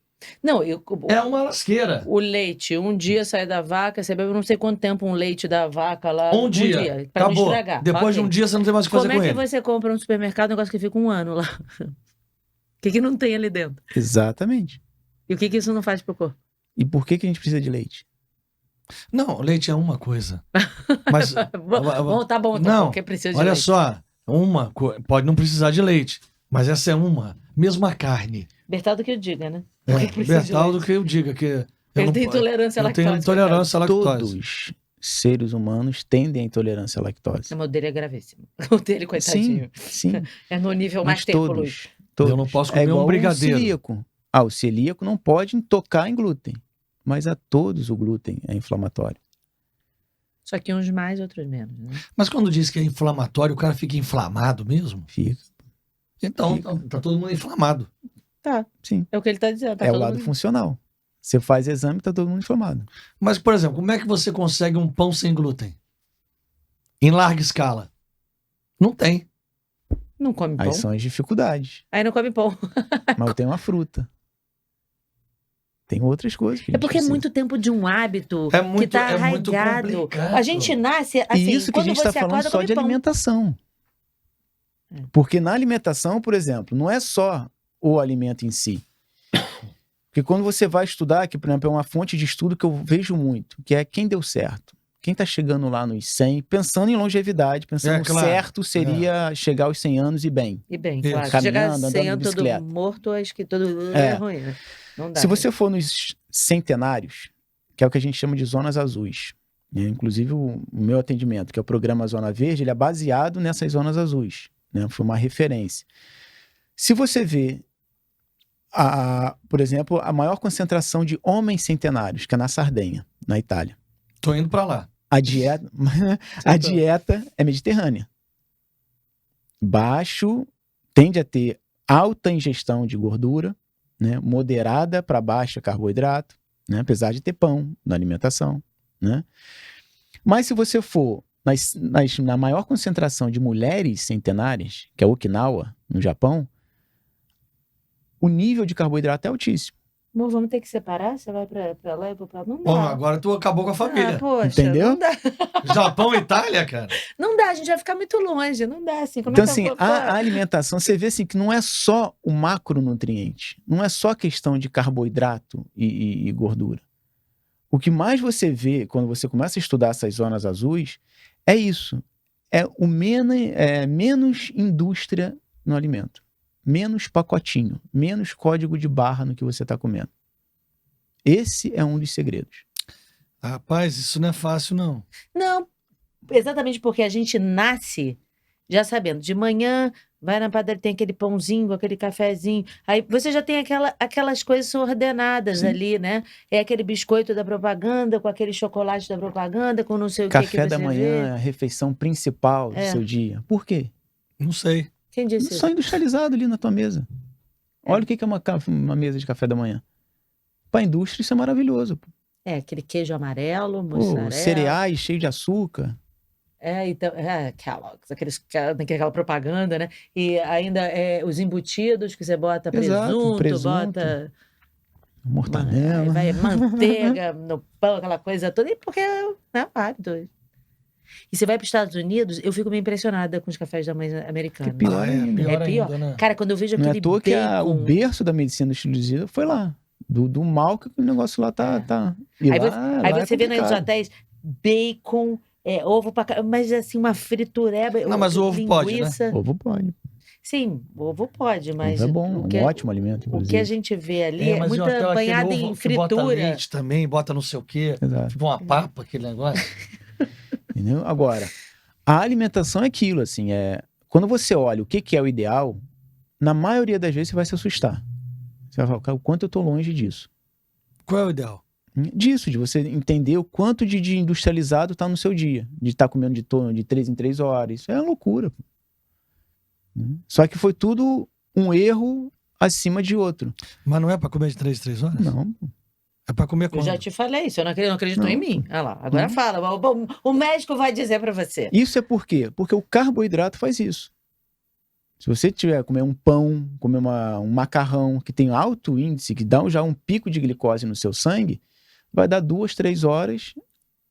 Não, é uma lasqueira. O leite, um dia sai da vaca, você bebe não sei quanto tempo um leite da vaca lá. Um dia para não acabou. estragar. Depois de um dia você não tem mais o que fazer com ele. Como é que você compra no supermercado um negócio que fica 1 ano lá? O que não tem ali dentro? Exatamente. E o que isso não faz pro corpo? E por que a gente precisa de leite? Não, leite é uma coisa. Mas tá bom, não, porque precisa de olha leite. só, pode não precisar de leite, mas essa é uma. Mesmo a carne. Bertaldo que eu diga, né? Bertaldo que eu diga que ele tem intolerância à lactose. Tenho intolerância à lactose. Todos seres humanos tendem à intolerância à lactose. O dele é gravíssimo. O dele, coitadinho. Sim. É no nível mas mais todos. Eu não posso comer um brigadeiro. Celíaco. O celíaco não pode tocar em glúten, mas a todos o glúten é inflamatório. Só que uns mais, outros menos, né? Mas quando diz que é inflamatório, o cara fica inflamado mesmo? Fica. Então, tá todo mundo inflamado. Tá, sim. É o que ele tá dizendo. É o lado funcional. Você faz exame, tá todo mundo inflamado. Mas, por exemplo, como é que você consegue um pão sem glúten? Em larga escala? Não tem. Não come pão. Aí são as dificuldades. Aí não come pão. Mas tem uma fruta. Tem outras coisas que a gente porque precisa. É muito tempo de um hábito que tá arraigado. Muito a gente nasce assim, e isso que a gente está falando só de alimentação. Porque na alimentação, por exemplo, não é só o alimento em si. Porque quando você vai estudar, que por exemplo é uma fonte de estudo que eu vejo muito, que é quem deu certo. Quem está chegando lá nos 100, pensando em longevidade, pensando certo seria chegar aos 100 anos e bem. E bem, claro. Caminhando, chegar 100 andando de bicicleta. Todo morto, acho que todo é ruim, né? Não dá. Se você for nos centenários, que é o que a gente chama de zonas azuis, né? Inclusive o meu atendimento, que é o programa Zona Verde, ele é baseado nessas zonas azuis, né? Foi uma referência. Se você vê, por exemplo, a maior concentração de homens centenários, que é na Sardenha, na Itália. Tô indo para lá. A dieta é mediterrânea. Baixo, tende a ter alta ingestão de gordura, né? Moderada para baixa carboidrato, né? Apesar de ter pão na alimentação, né? Mas se você for na maior concentração de mulheres centenárias, que é Okinawa, no Japão, o nível de carboidrato é altíssimo. Bom, vamos ter que separar? Você vai pra lá e eu vou pra lá? Não dá. Bom, agora tu acabou com a família. Poxa, entendeu? Não dá. Japão e Itália, cara. Não dá, a gente vai ficar muito longe. Não dá, assim. Então, assim, a alimentação, você vê assim, que não é só o macronutriente. Não é só questão de carboidrato e gordura. O que mais você vê quando você começa a estudar essas zonas azuis é isso. É menos indústria no alimento. Menos pacotinho, menos código de barra no que você está comendo. Esse é um dos segredos. Rapaz, isso não é fácil, não. Não, exatamente porque a gente nasce já sabendo, de manhã vai na padaria, tem aquele pãozinho, aquele cafezinho, aí você já tem aquelas coisas ordenadas Sim. ali, né? É aquele biscoito da propaganda, com aquele chocolate da propaganda, com não sei o que Café da você manhã é vê. a refeição principal do É. seu dia. Por quê? Não sei. Quem disse Só isso? industrializado ali na tua mesa. É. Olha o que é uma mesa de café da manhã. Para a indústria isso é maravilhoso. Pô. É, aquele queijo amarelo, Pô, mussarela. cereais cheios de açúcar. Então, Kellogg's, aquela propaganda, né? E ainda os embutidos que você bota Exato, presunto, bota mortadela. vai manteiga no pão, aquela coisa toda, e porque é válido. E você vai para os Estados Unidos, eu fico meio impressionada com os cafés da manhã americanos. Que pior ainda. Pior É pior. ainda, né? Cara, quando eu vejo Não é à aquele toa que bacon... o berço da medicina industrializada foi lá. Do mal que o negócio lá tá. E Aí lá você é vê nos complicado. hotéis, bacon, ovo mas assim, uma fritureba, Não, mas o ovo pode, né? linguiça. Ovo pode. Sim, ovo pode, mas Ovo é bom, um ótimo alimento, o inclusive. que a gente vê ali é mas em muita hotel, aquele banhada ovo em que bota fritura. leite também, bota não sei o quê. Exato. Tipo uma papa, aquele negócio. Entendeu? Agora, a alimentação é aquilo, assim, quando você olha o que é o ideal, na maioria das vezes você vai se assustar. Você vai falar, cara, o quanto eu tô longe disso. Qual é o ideal? Disso, de você entender o quanto de industrializado tá no seu dia. De estar comendo de 3 em 3 horas. Isso é uma loucura. Pô. Só que foi tudo um erro acima de outro. Mas não é pra comer de 3 em 3 horas? Não. É pra comer Eu quando? já te falei isso, eu não acredito em Não, mim. pô. Olha lá, agora Não. fala. O médico vai dizer pra você. Isso é por quê? Porque o carboidrato faz isso. Se você tiver comer um pão, comer um macarrão que tem alto índice, que dá já um pico de glicose no seu sangue, vai dar 2, 3 horas,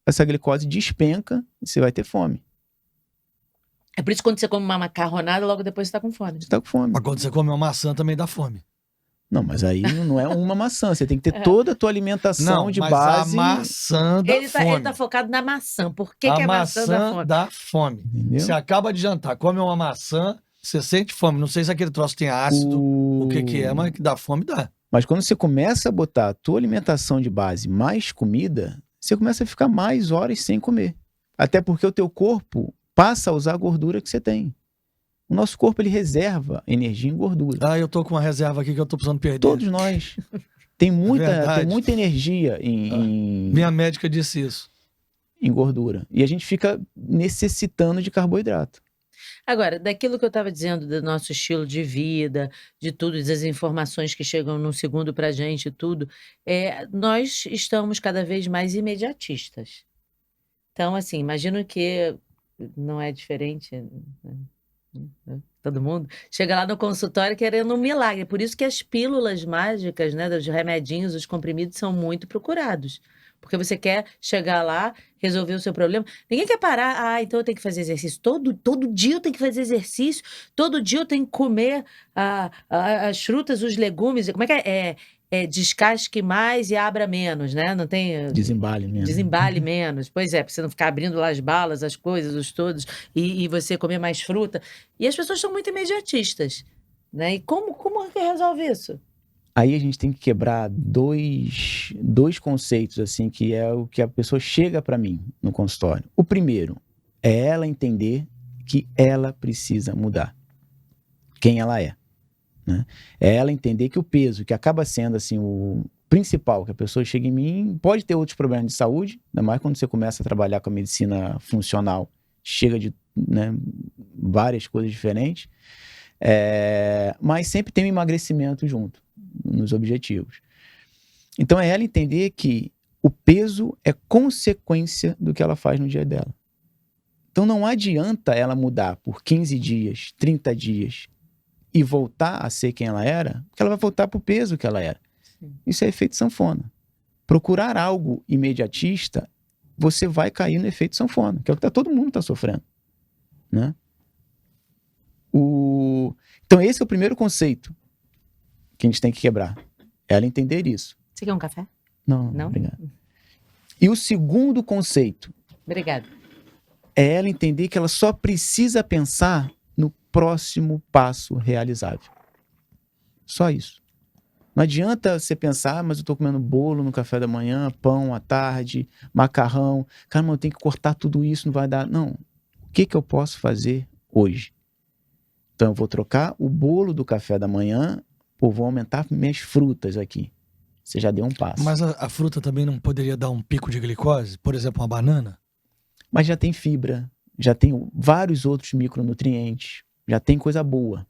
essa glicose despenca e você vai ter fome. É por isso que quando você come uma macarronada, logo depois você tá com fome. Você tá com fome. Mas quando você come uma maçã também dá fome. Não, mas aí não é uma maçã. Você tem que ter toda a tua alimentação Não, de mas base. a maçã dá Ele fome. tá focado na maçã. Por que a a maçã dá fome? dá fome. Entendeu? Você acaba de jantar, come uma maçã, você sente fome. Não sei se aquele troço tem ácido, o que é, mas que dá fome, dá. Mas quando você começa a botar a tua alimentação de base mais comida, você começa a ficar mais horas sem comer. Até porque o teu corpo passa a usar a gordura que você tem. O nosso corpo, ele reserva energia em gordura. Eu tô com uma reserva aqui que eu tô precisando perder. Todos nós. Tem muita Verdade. energia em Minha médica disse isso. gordura. E a gente fica necessitando de carboidrato. Agora, daquilo que eu estava dizendo do nosso estilo de vida, de tudo, das informações que chegam num segundo pra gente, tudo, nós estamos cada vez mais imediatistas. Então, assim, imagino que não é diferente, né? Todo mundo chega lá no consultório querendo um milagre. Por isso que as pílulas mágicas, né, dos remedinhos, os comprimidos são muito procurados. Porque você quer chegar lá, resolver o seu problema. Ninguém quer parar. Então eu tenho que fazer exercício. Todo dia eu tenho que fazer exercício. Todo dia eu tenho que comer as frutas, os legumes. Como é que é? Descasque mais e abra menos, né? Não tem... Desembale mesmo. Desembale menos. Pois é, pra você não ficar abrindo lá as balas, as coisas, os todos, e você comer mais fruta. E as pessoas são muito imediatistas, né? E como é que resolve isso? Aí a gente tem que quebrar dois conceitos, assim, que é o que a pessoa chega para mim no consultório. O primeiro é ela entender que ela precisa mudar quem ela é, né? É ela entender que o peso, que acaba sendo, assim, o principal, que a pessoa chega em mim, pode ter outros problemas de saúde, ainda mais quando você começa a trabalhar com a medicina funcional, chega de, né, várias coisas diferentes, mas sempre tem um emagrecimento junto nos objetivos. Então é ela entender que o peso é consequência do que ela faz no dia dela. Então não adianta ela mudar por 15 dias, 30 dias e voltar a ser quem ela era, porque ela vai voltar para o peso que ela era. Sim. Isso é efeito sanfona. Procurar algo imediatista, você vai cair no efeito sanfona, que é o que todo mundo está sofrendo, né? Então esse é o primeiro conceito que a gente tem que quebrar. Ela entender isso. Você quer um café? Não? Obrigado. E o segundo conceito. Obrigada. É ela entender que ela só precisa pensar no próximo passo realizável. Só isso. Não adianta você pensar, mas eu tô comendo bolo no café da manhã, pão à tarde, macarrão. Cara, eu tenho que cortar tudo isso, não vai dar. Não. O que que eu posso fazer hoje? Então eu vou trocar o bolo do café da manhã, vou aumentar minhas frutas aqui. Você já deu um passo. Mas a fruta também não poderia dar um pico de glicose? Por exemplo, uma banana? Mas já tem fibra, já tem vários outros micronutrientes, já tem coisa boa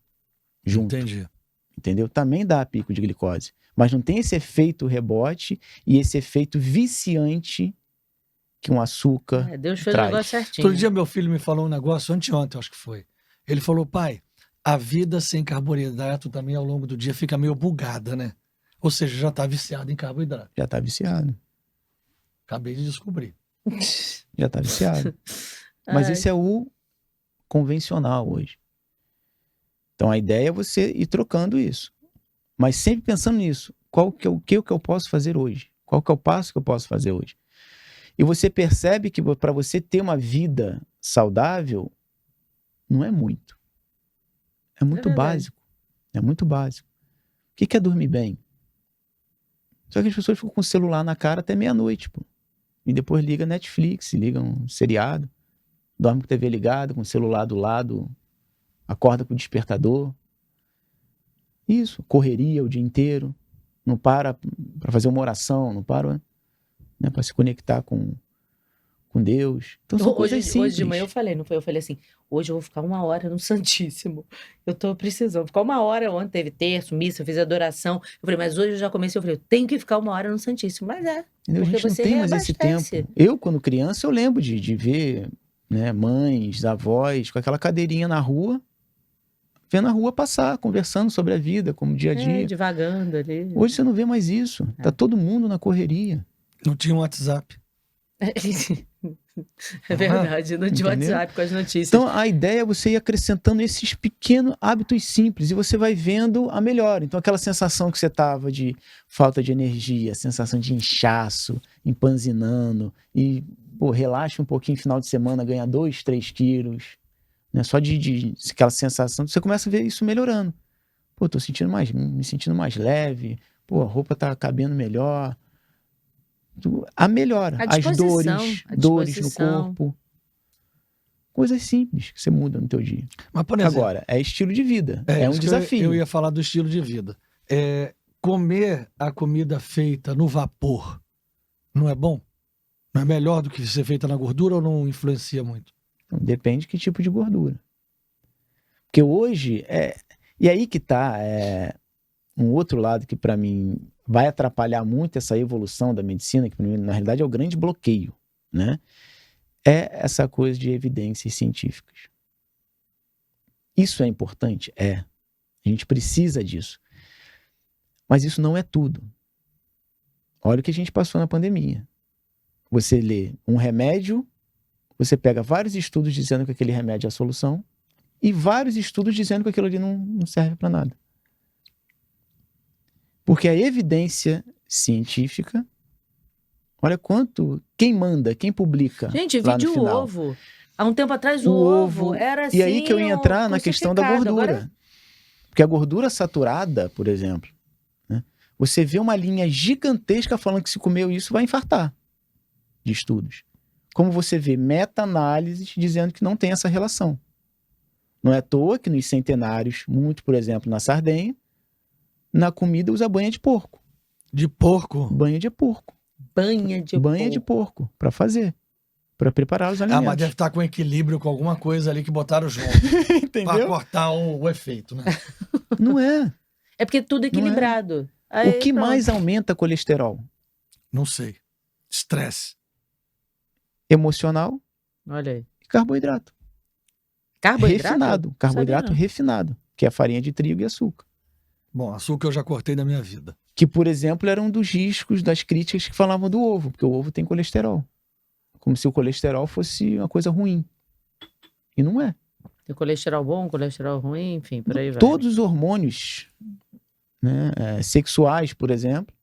junto. Entendi. Entendeu? Também dá pico de glicose. Mas não tem esse efeito rebote e esse efeito viciante que um açúcar Deus fez traz. o negócio certinho. Todo dia meu filho me falou um negócio, anteontem acho que foi. Ele falou, pai, a vida sem carboidrato também ao longo do dia fica meio bugada, né? Ou seja, já tá viciado em carboidrato. Já tá viciado. Acabei de descobrir. Já tá viciado. Mas esse é o convencional hoje. Então a ideia é você ir trocando isso. Mas sempre pensando nisso. O que eu posso fazer hoje? Qual que é o passo que eu posso fazer hoje? E você percebe que para você ter uma vida saudável, não é muito. É muito básico. É muito básico. O que é dormir bem? Só que as pessoas ficam com o celular na cara até meia-noite, pô. E depois liga Netflix, liga um seriado, dorme com a TV ligada, com o celular do lado, acorda com o despertador. Isso, correria o dia inteiro, não para fazer uma oração, não para, né, para se conectar com Deus. Então são coisas simples. Hoje de manhã eu falei, não foi? Eu falei assim, hoje eu vou ficar 1 hora no Santíssimo. Eu tô precisando. Ficar 1 hora, ontem teve terço, missa, eu fiz adoração. Eu falei, mas hoje eu já comecei, eu falei, eu tenho que ficar 1 hora no Santíssimo. Mas a gente não tem mais esse tempo. Eu, quando criança, eu lembro de ver, né, mães, avós, com aquela cadeirinha na rua, vendo a rua passar, conversando sobre a vida, como dia a dia. Divagando ali. Hoje você não vê mais isso. Tá todo mundo na correria. Não tinha um WhatsApp. É verdade, no WhatsApp com as notícias. Então a ideia é você ir acrescentando esses pequenos hábitos simples e você vai vendo a melhora. Então aquela sensação que você tava de falta de energia, sensação de inchaço, empanzinando e relaxa um pouquinho no final de semana, ganha 2, 3 quilos, né? Só de aquela sensação, você começa a ver isso melhorando. Tô me sentindo mais leve, a roupa tá cabendo melhor. A melhora, as dores no corpo, coisas simples que você muda no teu dia. Mas, por exemplo, agora, é estilo de vida, é um desafio. Eu ia falar do estilo de vida. Comer a comida feita no vapor não é bom? Não é melhor do que ser feita na gordura ou não influencia muito? Então, depende de que tipo de gordura. Porque hoje, e aí que tá um outro lado que para mim vai atrapalhar muito essa evolução da medicina, que na realidade é o grande bloqueio, né? É essa coisa de evidências científicas. Isso é importante? A gente precisa disso. Mas isso não é tudo. Olha o que a gente passou na pandemia. Você lê um remédio, você pega vários estudos dizendo que aquele remédio é a solução e vários estudos dizendo que aquilo ali não serve para nada. Porque a evidência científica, olha quem manda, quem publica. Gente, lá vídeo no final. ovo. Há um tempo atrás o ovo era assim. E aí que eu ia entrar na questão da gordura. Agora... Porque a gordura saturada, por exemplo, né, você vê uma linha gigantesca falando que se comeu isso vai infartar, de estudos. Como você vê meta-análises dizendo que não tem essa relação. Não é à toa que nos centenários, muito, por exemplo, na Sardenha, na comida usa banha de porco. De porco? Banha de porco. Banha de porco, para fazer. Para preparar os alimentos. Mas deve estar com equilíbrio com alguma coisa ali que botaram junto. Entendeu? Para cortar o efeito, né? Não é. É porque tudo é equilibrado. Aí, o que mais aumenta colesterol? Não sei. Estresse. Emocional. Olha aí. E carboidrato. Carboidrato? Refinado. Carboidrato refinado. Que é a farinha de trigo e açúcar. Bom, açúcar eu já cortei da minha vida. Que, por exemplo, era um dos riscos das críticas que falavam do ovo, porque o ovo tem colesterol. Como se o colesterol fosse uma coisa ruim. E não é. Tem colesterol bom, colesterol ruim, enfim, por aí vai. Todos os hormônios, né, sexuais, por exemplo,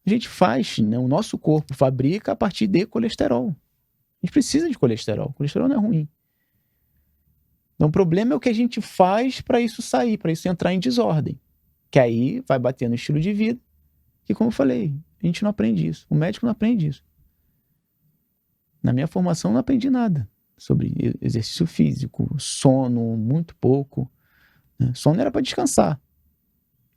a gente faz, né, o nosso corpo fabrica a partir de colesterol. A gente precisa de colesterol. O colesterol não é ruim. Então o problema é o que a gente faz para isso sair, para isso entrar em desordem. Que aí vai bater no estilo de vida, que como eu falei, a gente não aprende isso. O médico não aprende isso. Na minha formação eu não aprendi nada sobre exercício físico, sono, muito pouco. Né? Sono era para descansar.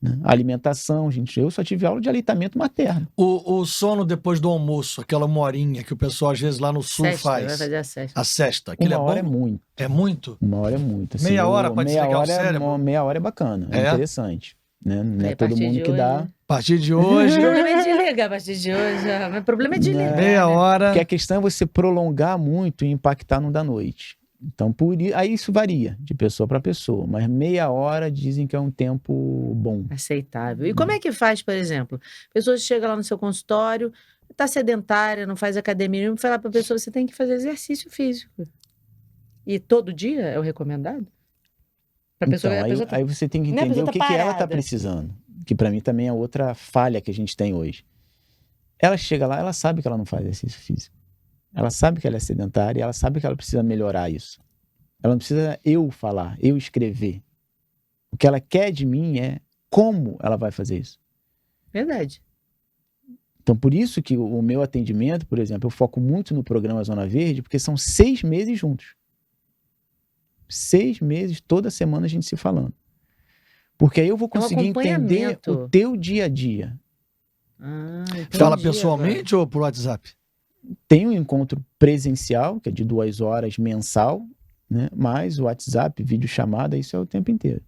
Né? Alimentação, gente, eu só tive aula de aleitamento materno. O sono depois do almoço, aquela 1 horinha que o pessoal às vezes lá no sul Sexta, vai faz. fazer a sexta. A sesta. Aquilo Uma hora é bom? é muito. É muito? 1 hora é muito. Assim, Meia hora pra meia desligar o hora cérebro? Meia hora é bacana, é É? interessante. Né? Não Aí, é a todo partir mundo de que hoje- dá. A partir de hoje, O problema é desligar a partir de hoje. Mas o problema é desligar. meia né? hora. Porque a questão é você prolongar muito e impactar no da noite. Então, aí isso varia de pessoa para pessoa, mas meia hora dizem que é um tempo bom. Aceitável. E como é que faz, por exemplo? A pessoa chega lá no seu consultório, está sedentária, não faz academia, não fala para a pessoa, você tem que fazer exercício físico. E todo dia é o recomendado? Pra pessoa, Então, a pessoa tá- aí você tem que Né, a entender pessoa o que, tá que ela está parada. precisando. Que para mim também é outra falha que a gente tem hoje. Ela chega lá, ela sabe que ela não faz exercício físico. Ela sabe que ela é sedentária, ela sabe que ela precisa melhorar isso. Ela não precisa eu falar, eu escrever. O que ela quer de mim é como ela vai fazer isso. Verdade. Então, por isso que o meu atendimento, por exemplo, eu foco muito no programa Zona Verde, porque são 6 meses juntos. 6 meses, toda semana a gente se falando. Porque aí eu vou É um conseguir entender acompanhamento. o teu dia a dia. Entendi Fala agora. pessoalmente ou por WhatsApp? Tem um encontro presencial, que é de 2 horas mensal, né? Mas o WhatsApp, videochamada, isso é o tempo inteiro.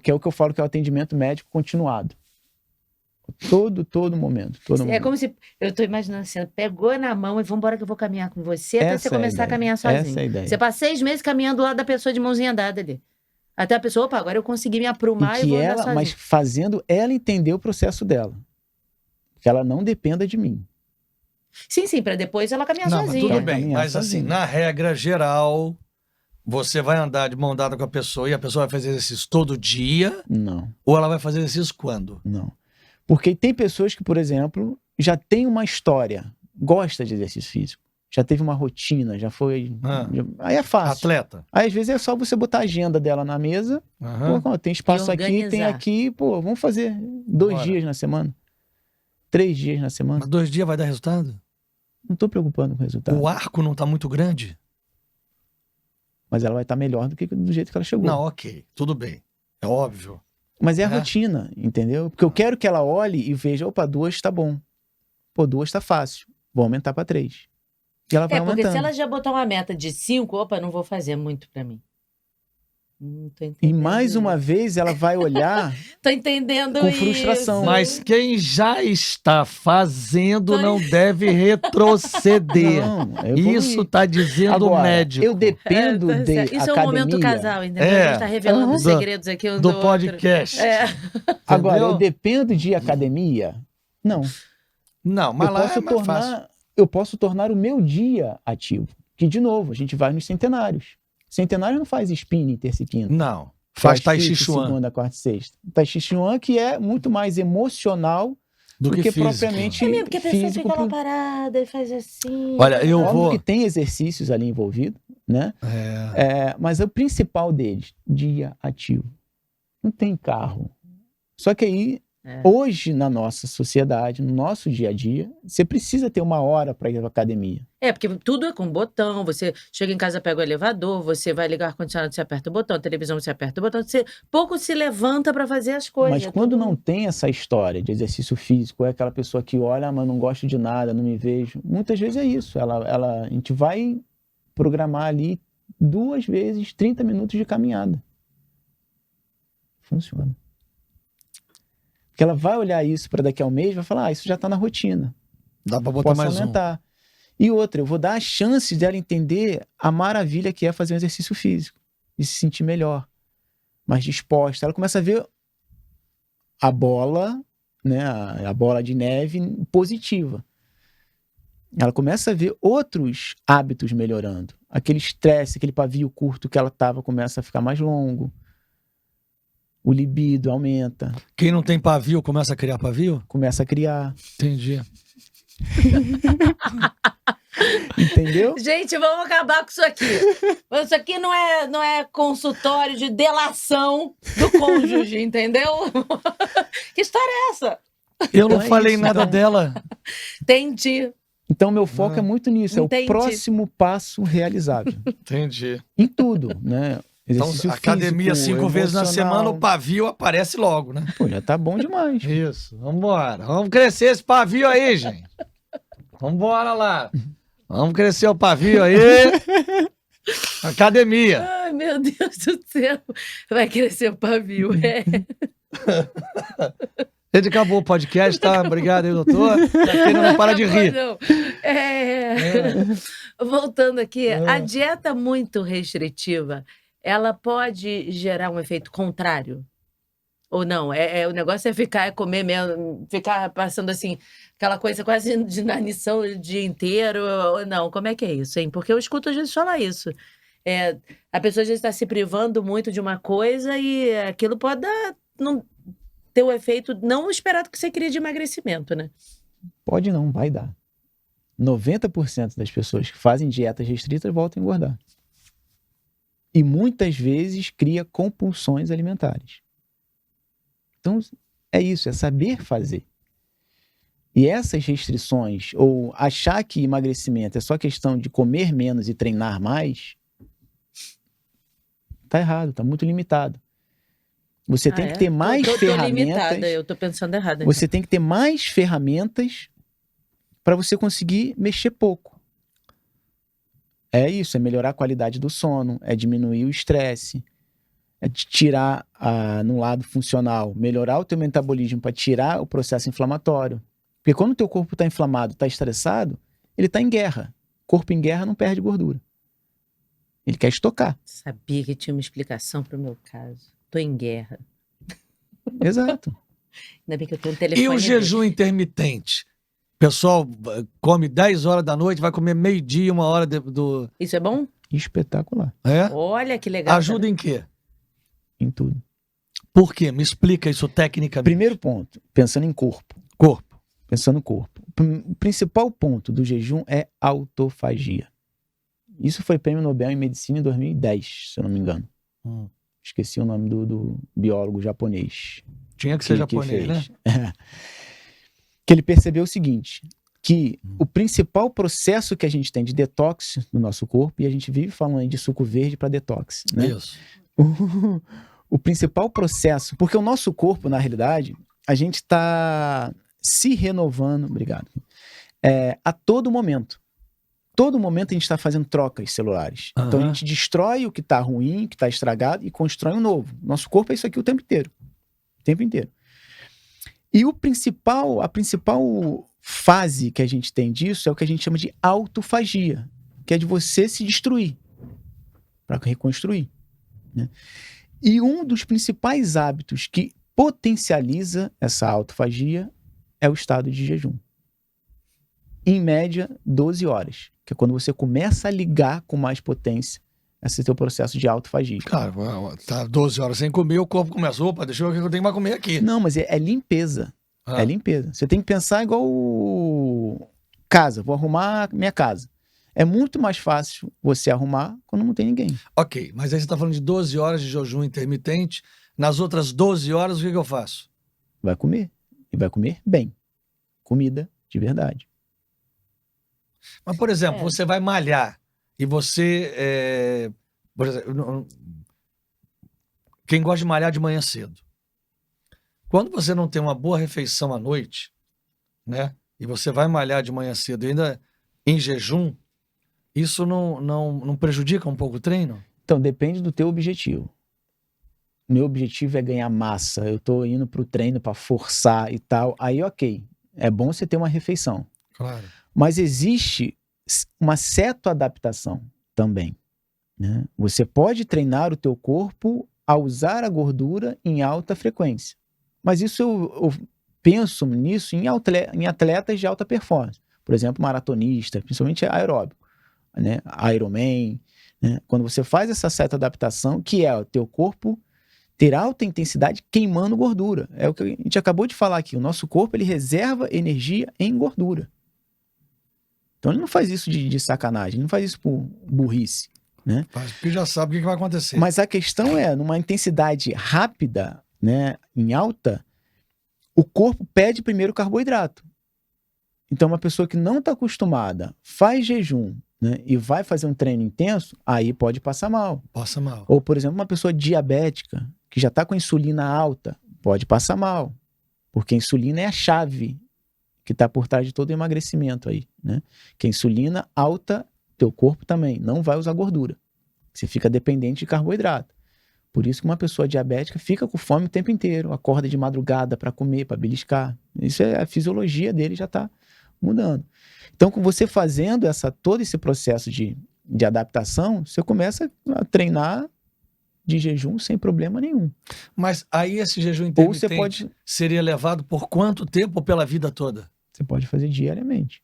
Que é o que eu falo que é o atendimento médico continuado. Todo momento. Todo É momento. como se, eu tô imaginando assim, pegou na mão e vambora que eu vou caminhar com você até você Essa é a começar a ideia. caminhar Essa sozinho. é a ideia. Você passa 6 meses caminhando do lado da pessoa de mãozinha dada ali. Até a pessoa, opa, agora eu consegui me aprumar e vou andar sozinho. Mas fazendo ela entender o processo dela. Que ela não dependa de mim. Sim, pra depois ela caminhar Não, mas sozinha. tudo É, bem. caminhar Mas assim, sozinho. na regra geral, você vai andar de mão dada com a pessoa e a pessoa vai fazer exercício todo dia? Não, Ou ela vai fazer exercício quando? não. Porque tem pessoas que, por exemplo, já tem uma história, gosta de exercício físico, já teve uma rotina, já foi... Aí é fácil. Atleta. Aí às vezes é só você botar a agenda dela na mesa, Aham. pô, tem espaço E aqui, tem organizar. aqui, pô, vamos fazer 2 Bora. dias na semana, 3 dias na semana. Mas 2 dias vai dar resultado? Não tô preocupando com o resultado. O arco não tá muito grande? Mas ela vai estar melhor do que do jeito que ela chegou. Não, ok. Tudo bem. É óbvio. Mas é a É. rotina, entendeu? Porque eu quero que ela olhe e veja, opa, 2 tá bom. Pô, 2 tá fácil. Vou aumentar para 3. E ela vai Porque aumentando. se ela já botar uma meta de 5, opa, não vou fazer muito pra mim. Não tô E entendendo mais uma isso. vez ela vai olhar Tô entendendo com isso. frustração. Mas quem já está fazendo não deve retroceder. Não, é evoluir. Isso tá dizendo o Agora, médico eu dependo Tá de certo. Isso academia. é um momento casal, entendeu? É. A gente tá revelando Aham. os segredos aqui um do outro. podcast. É. Agora, Entendeu? eu dependo de academia? Não. Não, mas Eu lá posso é mais fácil. eu posso tornar o meu dia ativo. Que, de novo, a gente vai nos centenários. Centenário não faz spinning terça e quinta. Não. Faz Tai Chi Crossfit Chuan segunda, quarta e sexta. Tai Chi Chuan que é muito mais emocional do que físico. propriamente É mesmo, porque a pessoa físico. fica lá parada e faz assim. Olha, eu Óbvio vou... que tem exercícios ali envolvidos, né? Mas o principal deles, dia ativo. Não tem carro. Só que aí, hoje, na nossa sociedade, no nosso dia a dia, você precisa ter 1 hora para ir à academia. Porque tudo é com botão. Você chega em casa, pega o elevador, você vai ligar o ar-condicionado, você aperta o botão, a televisão, você aperta o botão. Você pouco se levanta para fazer as coisas. Mas quando não tem essa história de exercício físico, é aquela pessoa que olha, mas não gosto de nada, não me vejo. Muitas vezes é isso. A gente vai programar ali 2 vezes 30 minutos de caminhada. Funciona. Porque ela vai olhar isso para daqui a um mês e vai falar, isso já está na rotina. Dá pra botar Posso mais aumentar. E outra, eu vou dar a chance dela entender a maravilha que é fazer um exercício físico. E se sentir melhor. Mais disposta. Ela começa a ver a bola, né, a bola de neve positiva. Ela começa a ver outros hábitos melhorando. Aquele estresse, aquele pavio curto que ela estava começa a ficar mais longo. O libido aumenta. Quem não tem pavio começa a criar pavio? Começa a criar. Entendi. Entendeu? Gente, vamos acabar com isso aqui. Isso aqui não é consultório de delação do cônjuge, entendeu? Que história é essa? Eu não Então é falei isso, nada então. dela. Entendi. Então, meu foco é muito nisso. É Entendi. o próximo passo realizável. Entendi. Em tudo, né? Então, Exercício academia físico, 5 vezes na emocional. semana, o pavio aparece logo, né? Pô, já tá bom demais. Isso, vambora. Vamos crescer esse pavio aí, gente. Vambora lá. Vamos crescer o pavio aí. Academia. Ai, meu Deus do céu. Vai crescer o pavio. É. Gente, acabou o podcast, tá? Obrigado aí, doutor. Aqui não para de rir. Não. Voltando aqui, a dieta muito restritiva, ela pode gerar um efeito contrário? Ou não? O negócio é comer mesmo, ficar passando assim, aquela coisa quase de inanição o dia inteiro, ou não? Como é que é isso, hein? Porque eu escuto às vezes falar isso. A pessoa às vezes está se privando muito de uma coisa e aquilo pode ter o efeito não esperado que você queria de emagrecimento, né? Pode não, vai dar. 90% das pessoas que fazem dietas restritas voltam a engordar. E muitas vezes cria compulsões alimentares. Então, é isso, é saber fazer. E essas restrições, ou achar que emagrecimento é só questão de comer menos e treinar mais, tá errado, tá muito limitado. Você tem que ter mais ferramentas. Limitada, eu tô pensando errado. Então. Você tem que ter mais ferramentas para você conseguir mexer pouco. É isso, é melhorar a qualidade do sono, é diminuir o estresse, é tirar no lado funcional, melhorar o teu metabolismo para tirar o processo inflamatório. Porque quando o teu corpo está inflamado, está estressado, ele está em guerra. Corpo em guerra não perde gordura. Ele quer estocar. Sabia que tinha uma explicação para o meu caso. Tô em guerra. Exato. Ainda bem que eu tenho um telefone. E o jejum intermitente? O pessoal come 10 horas da noite, vai comer meio-dia, 1 hora do... Isso é bom? Espetacular. É? Olha que legal. Ajuda em quê? Em tudo. Por quê? Me explica isso tecnicamente. Primeiro ponto, pensando em corpo. Corpo. Pensando no corpo. O principal ponto do jejum é autofagia. Isso foi prêmio Nobel em Medicina em 2010, se eu não me engano. Esqueci o nome do biólogo japonês. Tinha que ser japonês, né? Que ele percebeu o seguinte, que o principal processo que a gente tem de detox no nosso corpo, e a gente vive falando aí de suco verde para detox, né? Isso. O principal processo, porque o nosso corpo, na realidade, a gente está se renovando, obrigado, a todo momento. Todo momento a gente está fazendo trocas celulares. Uhum. Então a gente destrói o que está ruim, o que está estragado e constrói um novo. Nosso corpo é isso aqui o tempo inteiro. O tempo inteiro. E a principal fase que a gente tem disso é o que a gente chama de autofagia, que é de você se destruir para reconstruir, né? E um dos principais hábitos que potencializa essa autofagia é o estado de jejum. Em média, 12 horas, que é quando você começa a ligar com mais potência esse teu processo de autofagia. Cara, tá 12 horas sem comer, o corpo começa, opa, deixa eu ver o que eu tenho mais comer aqui. Não, mas é limpeza. É limpeza. Você tem que pensar igual casa, vou arrumar minha casa. É muito mais fácil você arrumar quando não tem ninguém. Ok, mas aí você tá falando de 12 horas de jejum intermitente, nas outras 12 horas o que eu faço? Vai comer. E vai comer bem. Comida de verdade. Mas, por exemplo, você vai malhar e você... por exemplo, quem gosta de malhar de manhã cedo. Quando você não tem uma boa refeição à noite, né? E você vai malhar de manhã cedo e ainda em jejum, isso não prejudica um pouco o treino? Então, depende do teu objetivo. Meu objetivo é ganhar massa. Eu tô indo pro treino para forçar e tal. Aí, ok. É bom você ter uma refeição. Claro. Mas existe uma certa adaptação também, né? Você pode treinar o teu corpo a usar a gordura em alta frequência. Mas isso eu penso nisso em atletas de alta performance. Por exemplo, maratonista, principalmente aeróbico, né? Ironman, né? Quando você faz essa certa adaptação, que é o teu corpo ter alta intensidade queimando gordura. É o que a gente acabou de falar aqui. O nosso corpo ele reserva energia em gordura. Então ele não faz isso de sacanagem, ele não faz isso por burrice, né? Faz porque já sabe o que vai acontecer. Mas a questão é, numa intensidade rápida, né, em alta, o corpo pede primeiro carboidrato. Então uma pessoa que não está acostumada, faz jejum, né, e vai fazer um treino intenso, aí pode passar mal. Passa mal. Ou, por exemplo, uma pessoa diabética, que já está com a insulina alta, pode passar mal. Porque a insulina é a chave que está por trás de todo o emagrecimento aí, né? Que a insulina alta, teu corpo também não vai usar gordura. Você fica dependente de carboidrato. Por isso que uma pessoa diabética fica com fome o tempo inteiro, acorda de madrugada para comer, para beliscar. Isso é a fisiologia dele, já está mudando. Então, com você fazendo todo esse processo de adaptação, você começa a treinar de jejum sem problema nenhum. Mas aí esse jejum Ou você intermitente seria levado por quanto tempo ou pela vida toda? Você pode fazer diariamente.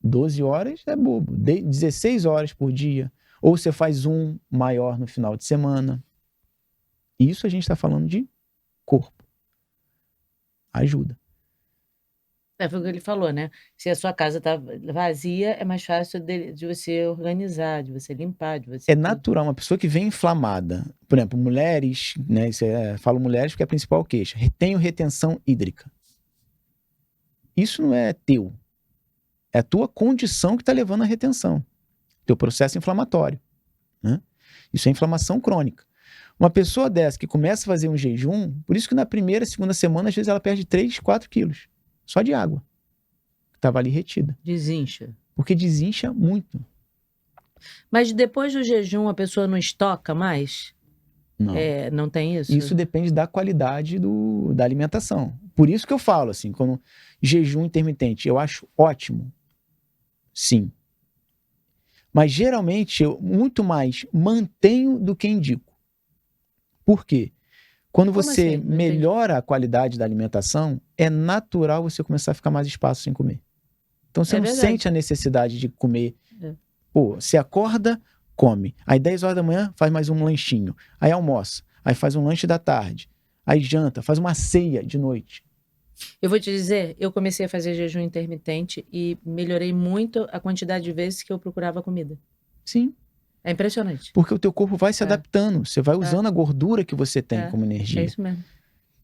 12 horas é bobo. 16 horas por dia. Ou você faz um maior no final de semana. Isso a gente está falando de corpo. Ajuda. Foi o que ele falou, né? Se a sua casa está vazia, é mais fácil de você organizar, de você limpar, de você... É natural, uma pessoa que vem inflamada, por exemplo, mulheres, né? Falo mulheres porque é a principal queixa. Tenho retenção hídrica. Isso não é teu. É a tua condição que está levando à retenção. Teu processo inflamatório, né? Isso é inflamação crônica. Uma pessoa dessa que começa a fazer um jejum, por isso que na primeira, segunda semana, às vezes ela perde 3, 4 quilos. Só de água. Que estava ali retida. Desincha. Porque desincha muito. Mas depois do jejum a pessoa não estoca mais? Não. Não tem isso? Isso depende da qualidade da alimentação. Por isso que eu falo, assim, como jejum intermitente, eu acho ótimo. Sim. Mas geralmente eu muito mais mantenho do que indico. Por quê? Quando Como você assim? Não melhora a qualidade da alimentação, é natural você começar a ficar mais espaço sem comer. Então você É não verdade. sente a necessidade de comer. É. Pô, você acorda, come. Aí 10 horas da manhã faz mais um lanchinho. Aí almoça. Aí faz um lanche da tarde. Aí janta, faz uma ceia de noite. Eu vou te dizer, eu comecei a fazer jejum intermitente e melhorei muito a quantidade de vezes que eu procurava comida. Sim. É impressionante. Porque o teu corpo vai se É. adaptando. Você vai usando a gordura que você tem como É energia. isso mesmo.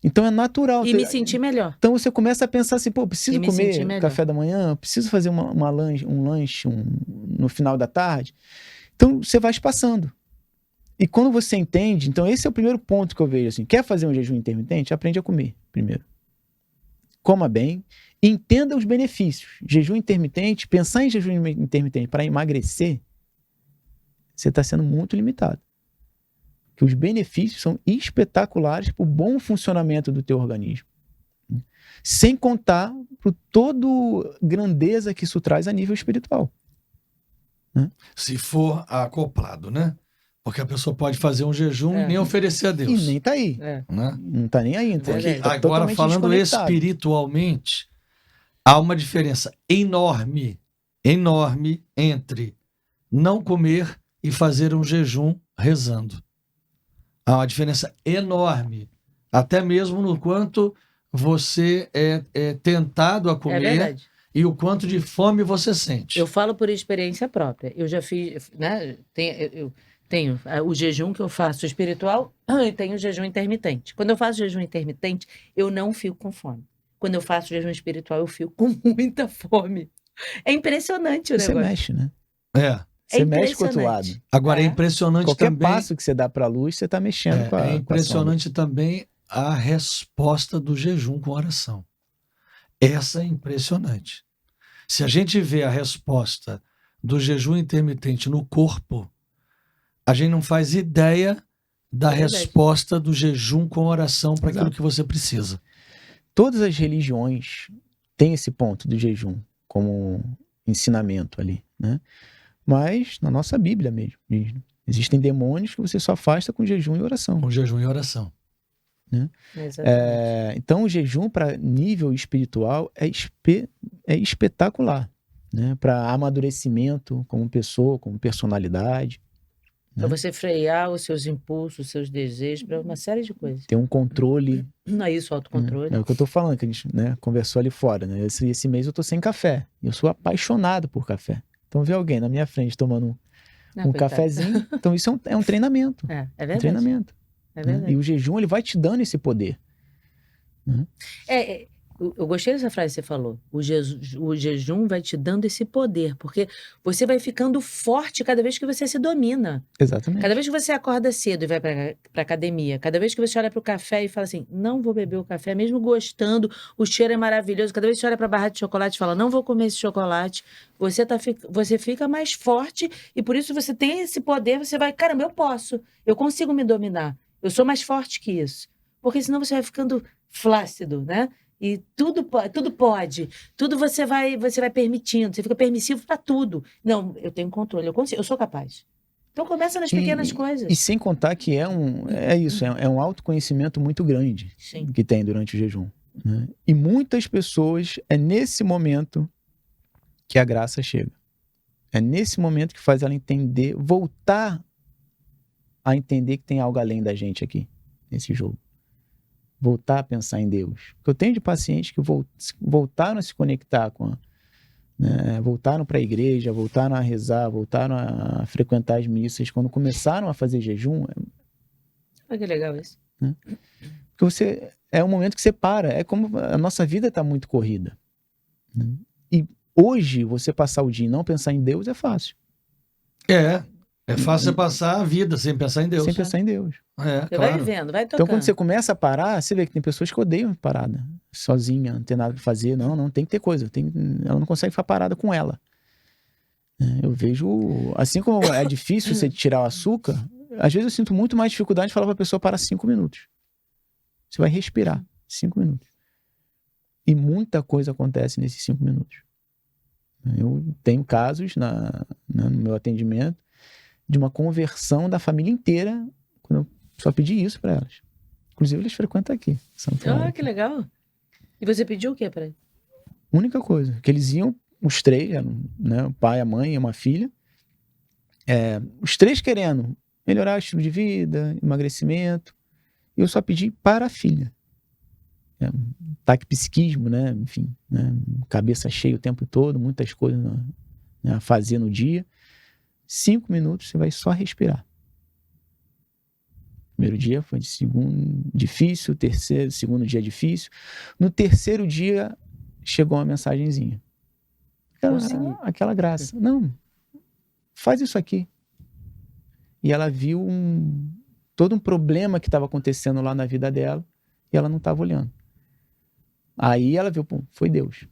Então é natural. E me sentir melhor. Então você começa a pensar assim, pô, E preciso me sentir comer melhor. café da manhã, preciso fazer um lanche no final da tarde. Então você vai espaçando. E quando você entende, então esse é o primeiro ponto que eu vejo assim, quer fazer um jejum intermitente? Aprende a comer primeiro. Coma bem, entenda os benefícios. Jejum intermitente, pensar em jejum intermitente para emagrecer, você está sendo muito limitado. Que os benefícios são espetaculares para o bom funcionamento do teu organismo. Sem contar por toda grandeza que isso traz a nível espiritual. Se for acoplado, né? Porque a pessoa pode fazer um jejum e nem oferecer a Deus. E nem tá aí. Né? Não tá nem aí. Então, Porque tá agora, totalmente falando desconectado. espiritualmente, há uma diferença enorme entre não comer e fazer um jejum rezando. Há uma diferença enorme. Até mesmo no quanto você é tentado a É comer verdade. e o quanto de fome você sente. Eu falo por experiência própria. Eu já fiz, né? Eu tenho o jejum que eu faço espiritual e tenho o jejum intermitente. Quando eu faço jejum intermitente, eu não fico com fome. Quando eu faço jejum espiritual, eu fico com muita fome. É impressionante o Você negócio. mexe, né? É. Você mexe com o outro lado. impressionante. Agora é impressionante Qualquer também. passo que você dá para a luz, você está mexendo com a É com a impressionante também a resposta do jejum com oração. Essa é impressionante. Se a gente vê a resposta do jejum intermitente no corpo, a gente não faz ideia da É verdade. resposta do jejum com oração para aquilo Exato. que você precisa. Todas as religiões têm esse ponto do jejum como ensinamento ali, né? Mas na nossa Bíblia mesmo, existem demônios que você só afasta com jejum e oração. Com jejum e oração. Exatamente. Então o jejum para nível espiritual é espetacular, né? Para amadurecimento como pessoa, como personalidade, Pra você frear os seus impulsos, os seus desejos, para uma série de coisas. Ter um controle. Não é isso, autocontrole? É o que eu tô falando, que a gente, né, conversou ali fora, né? Esse mês eu tô sem café. Eu sou apaixonado por café. Então, ver alguém na minha frente tomando Não, um coitado. cafezinho. Então, isso é um treinamento. É Um verdade. treinamento. É Né? verdade. E o jejum, ele vai te dando esse poder. Né? Eu gostei dessa frase que você falou. O jejum vai te dando esse poder, porque você vai ficando forte cada vez que você se domina. Exatamente. Cada vez que você acorda cedo e vai para academia, cada vez que você olha para o café e fala assim, não vou beber o café, mesmo gostando, o cheiro é maravilhoso. Cada vez que você olha para a barra de chocolate e fala, não vou comer esse chocolate, você fica mais forte e por isso você tem esse poder, você vai, caramba, eu consigo me dominar, eu sou mais forte que isso. Porque senão você vai ficando flácido, né? E tudo pode, tudo você vai permitindo, você fica permissivo para tudo. Não, eu tenho controle, eu consigo, eu sou capaz. Então começa nas pequenas coisas. E sem contar que é um autoconhecimento muito grande. Sim. Que tem durante o jejum. Né? E muitas pessoas, é nesse momento que a graça chega. É nesse momento que faz ela entender, voltar a entender que tem algo além da gente aqui, nesse jogo. Voltar a pensar em Deus. Porque eu tenho de pacientes que voltaram a se conectar com voltaram para a igreja, voltaram a rezar, voltaram a frequentar as missas. Quando começaram a fazer jejum... Olha que legal isso. Né? Porque é um momento que você para. É como a nossa vida está muito corrida. Né? E hoje, você passar o dia e não pensar em Deus é fácil. É fácil você passar a vida sem pensar em Deus. Sem pensar em Deus. Você claro. vai vivendo, vai tocando. Então, quando você começa a parar, você vê que tem pessoas que odeiam parada. Sozinha, não tem nada pra fazer. Não, tem que ter coisa. Ela não consegue ficar parada com ela. Eu vejo... Assim como é difícil você tirar o açúcar, às vezes eu sinto muito mais dificuldade de falar pra pessoa parar 5 minutos. Você vai respirar 5 minutos. E muita coisa acontece nesses 5 minutos. Eu tenho casos no meu atendimento de uma conversão da família inteira quando eu só pedi isso para elas. Inclusive, eles frequentam aqui. Que legal. E você pediu o que para ele? Única coisa, que eles iam, os três, né, o pai, a mãe e uma filha, os três querendo melhorar o estilo de vida, emagrecimento, e eu só pedi para a filha. Taquipsiquismo, né, enfim, né, cabeça cheia o tempo todo, muitas coisas a fazer no dia. 5 minutos você vai só respirar. Primeiro dia foi difícil, segundo dia difícil. No terceiro dia chegou uma mensagenzinha. Aquela graça. Não, faz isso aqui. E ela viu todo um problema que estava acontecendo lá na vida dela e ela não estava olhando. Aí ela viu, foi Deus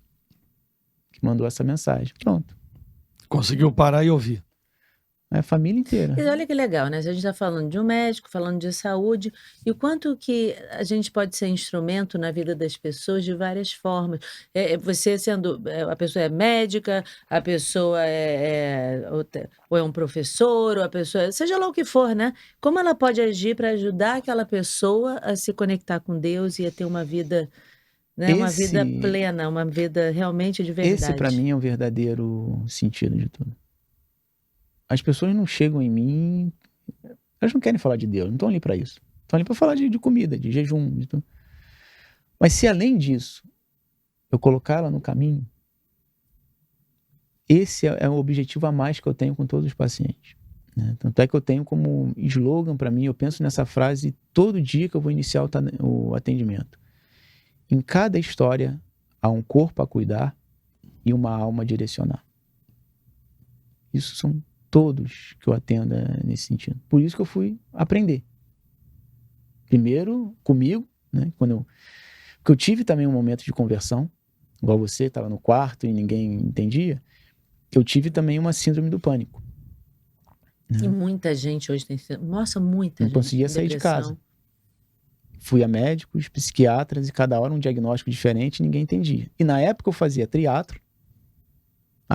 que mandou essa mensagem. Pronto. Conseguiu parar e ouvir. É a família inteira. E olha que legal, né? A gente está falando de um médico, falando de saúde, e o quanto que a gente pode ser instrumento na vida das pessoas de várias formas. Você sendo, a pessoa é médica, a pessoa ou é um professor, ou a pessoa, seja lá o que for, né? Como ela pode agir para ajudar aquela pessoa a se conectar com Deus e a ter uma vida, né? Uma vida plena, uma vida realmente de verdade. Esse, para mim, é o verdadeiro sentido de tudo. As pessoas não chegam em mim, elas não querem falar de Deus, não estão ali para isso. Estão ali para falar de comida, de jejum. De tudo. Mas se além disso, eu colocar ela no caminho, esse é o objetivo a mais que eu tenho com todos os pacientes. Né? Tanto é que eu tenho como slogan para mim, eu penso nessa frase todo dia que eu vou iniciar o atendimento. Em cada história, há um corpo a cuidar e uma alma a direcionar. Isso são todos que eu atendo nesse sentido. Por isso que eu fui aprender. Primeiro, comigo, né? Porque eu tive também um momento de conversão, igual você, estava no quarto e ninguém entendia. Eu tive também uma síndrome do pânico. Né? E muita gente hoje tem... Nossa, muita gente. Não conseguia sair de casa. Fui a médicos, psiquiatras, e cada hora um diagnóstico diferente e ninguém entendia. E na época eu fazia triatlo,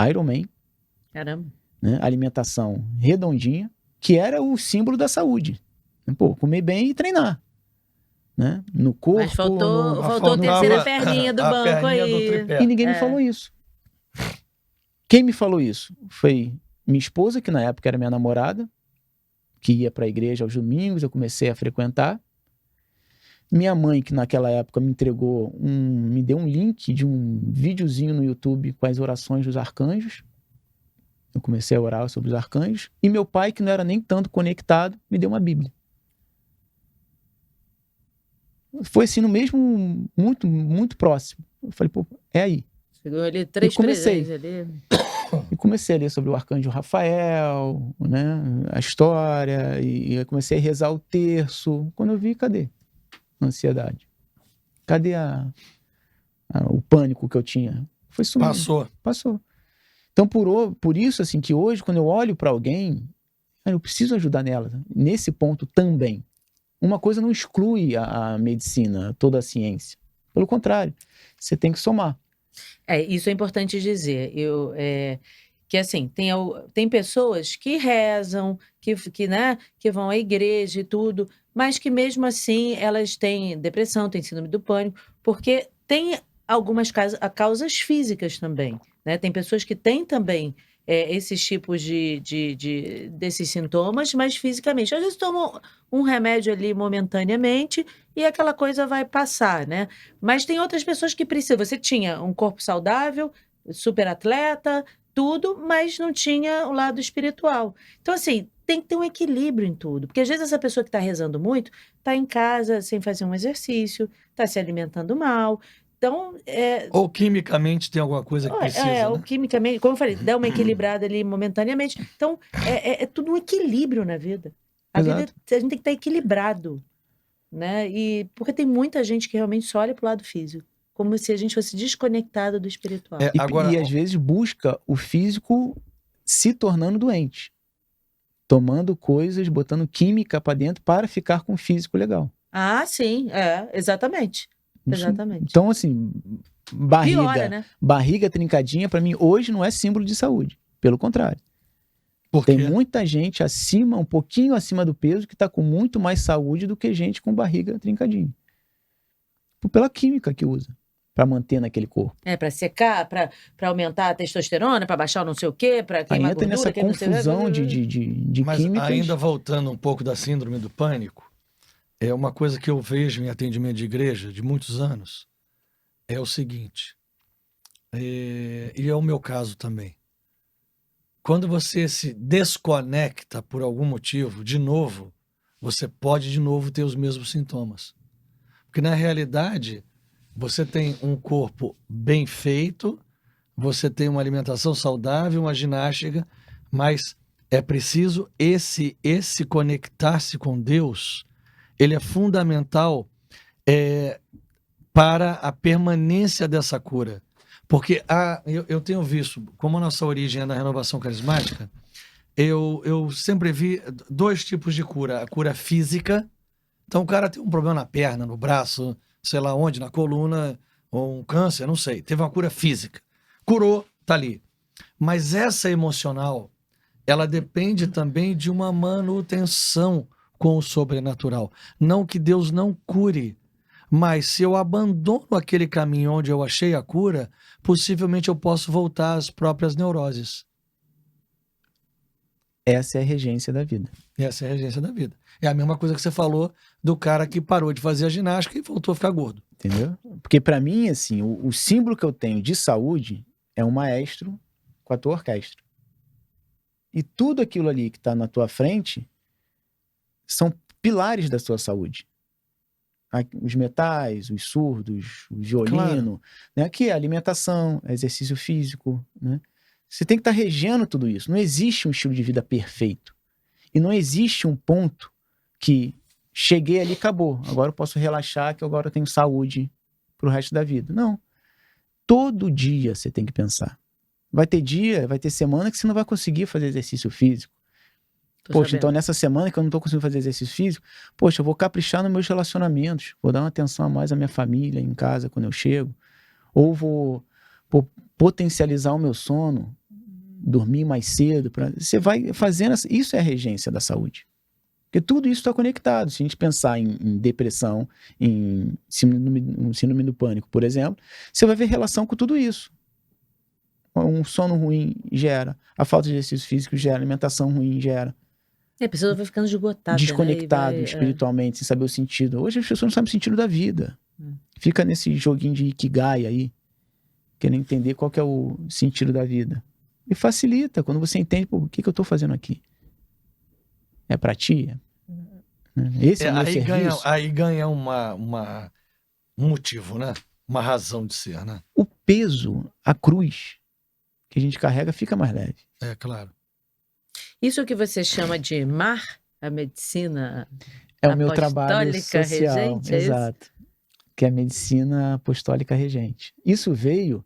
Ironman. Caramba. Né, alimentação redondinha, que era o símbolo da saúde. Comer bem e treinar. Né? No corpo... Mas faltou a terceira perninha do banco aí. E ninguém me falou isso. Quem me falou isso? Foi minha esposa, que na época era minha namorada, que ia para a igreja aos domingos, eu comecei a frequentar. Minha mãe, que naquela época me deu um link de um videozinho no YouTube com as orações dos arcanjos. Eu comecei a orar sobre os arcanjos. E meu pai, que não era nem tanto conectado, me deu uma Bíblia. Foi assim, no mesmo, muito, muito próximo. Eu falei, pô, é aí. Chegou ali 3 comecei. presentes ali. E comecei a ler sobre o arcanjo Rafael, né, a história, e eu comecei a rezar o terço. Quando eu vi, cadê a ansiedade? Cadê o pânico que eu tinha? Foi sumindo. Passou. Então, por isso, assim, que hoje, quando eu olho para alguém, eu preciso ajudar nela, nesse ponto também. Uma coisa não exclui a medicina, toda a ciência. Pelo contrário, você tem que somar. Isso é importante dizer. Que assim, tem pessoas que rezam, né, que vão à igreja e tudo, mas que mesmo assim elas têm depressão, têm síndrome do pânico, porque tem algumas causas físicas também, né? Tem pessoas que têm também esses tipos desses sintomas, mas fisicamente. Às vezes tomam um remédio ali momentaneamente e aquela coisa vai passar, né? Mas tem outras pessoas que precisam. Você tinha um corpo saudável, super atleta, tudo, mas não tinha o lado espiritual. Então, assim, tem que ter um equilíbrio em tudo. Porque às vezes essa pessoa que está rezando muito está em casa sem fazer um exercício, está se alimentando mal. Então, Ou quimicamente tem alguma coisa que precisa, ou né? quimicamente, como eu falei, dá uma equilibrada ali momentaneamente. Então, é tudo um equilíbrio na vida. A gente tem que estar equilibrado, né? Porque tem muita gente que realmente só olha para o lado físico, como se a gente fosse desconectado do espiritual. E às vezes busca o físico se tornando doente. Tomando coisas, botando química para dentro para ficar com o físico legal. Ah, sim, exatamente. Exatamente. Então, assim, Piora, né? barriga trincadinha, para mim, hoje não é símbolo de saúde. Pelo contrário. Por quê? Tem muita gente um pouquinho acima do peso, que está com muito mais saúde do que gente com barriga trincadinha. Pela química que usa para manter naquele corpo. Para secar, para aumentar a testosterona, para baixar o não sei o quê, para queimar entra gordura. Nessa confusão de Mas químicas. Ainda voltando um pouco da síndrome do pânico, é uma coisa que eu vejo em atendimento de igreja de muitos anos, é o seguinte, e é o meu caso também. Quando você se desconecta por algum motivo, de novo, você pode de novo ter os mesmos sintomas. Porque na realidade, você tem um corpo bem feito, você tem uma alimentação saudável, uma ginástica, mas é preciso esse conectar-se com Deus, ele é fundamental para a permanência dessa cura. Porque eu tenho visto, como a nossa origem é na renovação carismática, eu sempre vi 2 tipos de cura. A cura física, então o cara tem um problema na perna, no braço, sei lá onde, na coluna, ou um câncer, não sei. Teve uma cura física. Curou, tá ali. Mas essa emocional, ela depende também de uma manutenção com o sobrenatural. Não que Deus não cure, mas se eu abandono aquele caminho onde eu achei a cura, possivelmente eu posso voltar às próprias neuroses. Essa é a regência da vida. Essa é a regência da vida. É a mesma coisa que você falou do cara que parou de fazer a ginástica e voltou a ficar gordo. Entendeu? Porque para mim, assim, o símbolo que eu tenho de saúde é um maestro com a tua orquestra. E tudo aquilo ali que está na tua frente são pilares da sua saúde. Os metais, os surdos, o violino, claro, né? Que é alimentação, exercício físico, né? Você tem que estar regendo tudo isso. Não existe um estilo de vida perfeito. E não existe um ponto que cheguei ali e acabou. Agora eu posso relaxar que agora eu tenho saúde pro resto da vida. Não. Todo dia você tem que pensar. Vai ter dia, vai ter semana que você não vai conseguir fazer exercício físico. Poxa, então nessa semana que eu não tô conseguindo fazer exercício físico, poxa, eu vou caprichar nos meus relacionamentos, vou dar uma atenção a mais à minha família em casa quando eu chego, ou vou potencializar o meu sono, dormir mais cedo. Você vai fazendo, isso é a regência da saúde. Porque tudo isso está conectado. Se a gente pensar em depressão, em síndrome do pânico, por exemplo, você vai ver relação com tudo isso. Um sono ruim gera, a falta de exercício físico gera, alimentação ruim gera. A pessoa vai ficando esgotada, desconectado né? E vai, espiritualmente, sem saber o sentido. Hoje as pessoas não sabem o sentido da vida. Fica nesse joguinho de Ikigai aí, querendo entender qual que é o sentido da vida. E facilita, quando você entende, pô, o que eu estou fazendo aqui? É para ti? Esse é o meu serviço? Aí ganha um motivo, né? Uma razão de ser, né? O peso, a cruz que a gente carrega fica mais leve. É, claro. Isso que você chama de MAR, a medicina É o meu trabalho apostólica social, regente, é isso? exato. Que é a medicina apostólica regente. Isso veio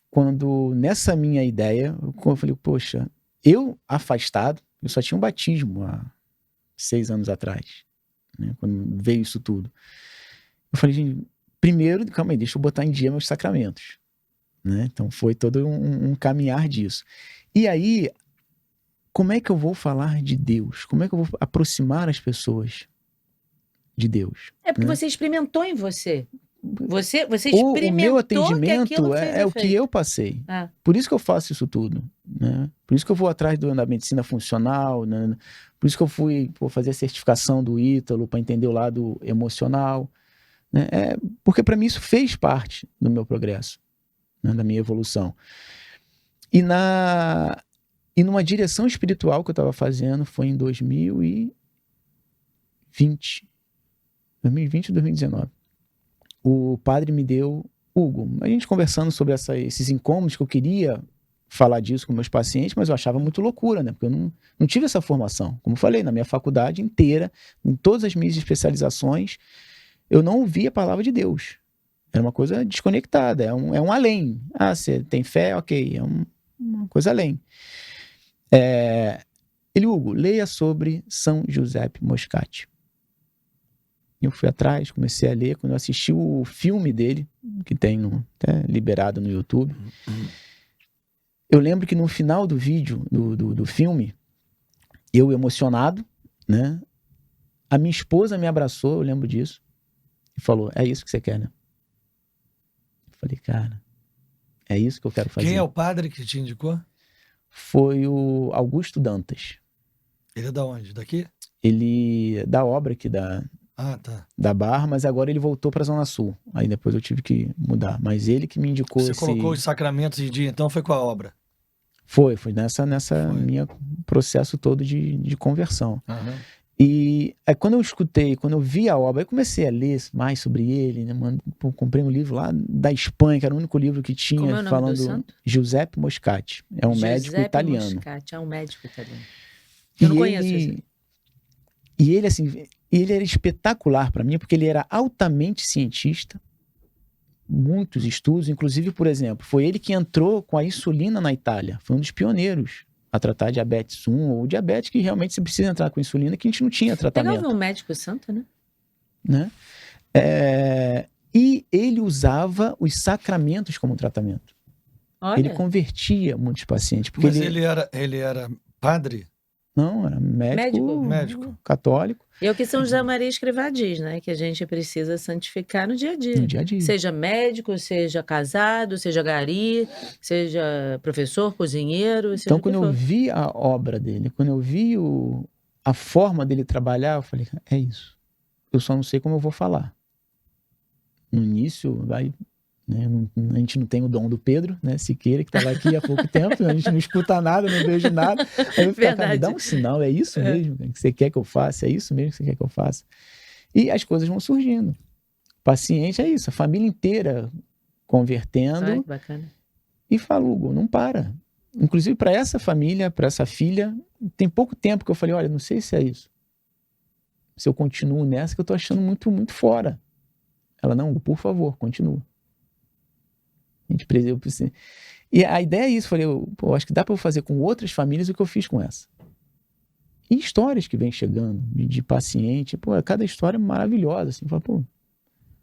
quando, nessa minha ideia, eu falei, poxa, eu afastado, eu só tinha um batismo há 6 anos atrás, né, quando veio isso tudo. Eu falei, gente, primeiro, calma aí, deixa eu botar em dia meus sacramentos. Né? Então foi todo um caminhar disso. E aí, como é que eu vou falar de Deus? Como é que eu vou aproximar as pessoas de Deus? É porque né? você experimentou em você. Você O experimentou meu que atendimento aquilo fez é o que efeito. eu passei. Ah, Por isso que eu faço isso tudo. Né? Por isso que eu vou atrás da medicina funcional. Né? Por isso que eu fui fazer a certificação do Ítalo para entender o lado emocional. Né? Porque para mim isso fez parte do meu progresso, né? Da minha evolução. E numa direção espiritual que eu estava fazendo foi em 2020 ou 2019. O padre me deu, Hugo, a gente conversando sobre esses incômodos que eu queria falar disso com meus pacientes, mas eu achava muito loucura, né? Porque eu não tive essa formação. Como eu falei, na minha faculdade inteira, em todas as minhas especializações, eu não ouvia a palavra de Deus. Era uma coisa desconectada, é um além. Ah, você tem fé? Ok, é uma coisa além. Ele, Hugo, leia sobre São Giuseppe Moscati. Eu fui atrás, comecei a ler. Quando eu assisti o filme dele, que tem até liberado no YouTube, eu lembro que no final do vídeo, do filme, eu emocionado, né? A minha esposa me abraçou, eu lembro disso, e falou, é isso que você quer, né? Eu falei, cara, é isso que eu quero fazer. Quem é o padre que te indicou? Foi o Augusto Dantas. Ele é da onde? Daqui? Ele é da obra aqui da Barra, mas agora ele voltou para a Zona Sul. Aí depois eu tive que mudar. Mas ele que me indicou Você colocou os sacramentos em dia, então foi com a obra? Foi nessa minha processo todo de conversão. Uhum. E aí, quando eu escutei, quando eu vi a obra, eu comecei a ler mais sobre ele, né? Comprei um livro lá da Espanha, que era o único livro que tinha. Como é o nome falando do santo? Giuseppe Moscati. É um médico italiano. Moscati, é um médico italiano. Eu não conheço esse. E ele, assim, ele era espetacular para mim, porque ele era altamente cientista, muitos estudos, inclusive, por exemplo, foi ele que entrou com a insulina na Itália, foi um dos pioneiros a tratar diabetes 1 ou diabetes que realmente você precisa entrar com insulina, que a gente não tinha tratamento. Legal ver um médico santo, né? E ele usava os sacramentos como tratamento. Olha. Ele convertia muitos pacientes. Porque Mas ele era padre? Não, era médico católico. E é o que São José Maria Escrivá diz, né? Que a gente precisa santificar no dia a dia. No dia a dia. Seja médico, seja casado, seja gari, seja professor, cozinheiro. Então, quando eu vi a obra dele, quando eu vi a forma dele trabalhar, eu falei, é isso. Eu só não sei como eu vou falar. No início, vai... Né, a gente não tem o dom do Pedro, né, Siqueira, que estava aqui há pouco tempo, a gente não escuta nada, não vejo nada. Aí eu ficava, cara, me dá um sinal, é isso mesmo que você quer que eu faça? É isso mesmo que você quer que eu faça? E as coisas vão surgindo. O paciente é isso, a família inteira convertendo. Ai, que bacana. E fala, Hugo, não para. Inclusive para essa família, para essa filha, tem pouco tempo que eu falei, olha, não sei se é isso. Se eu continuo nessa, que eu tô achando muito, muito fora. Ela, não, por favor, continua. E a ideia é isso, falei, acho que dá para eu fazer com outras famílias o que eu fiz com essa. E histórias que vêm chegando de paciente, cada história é maravilhosa, assim,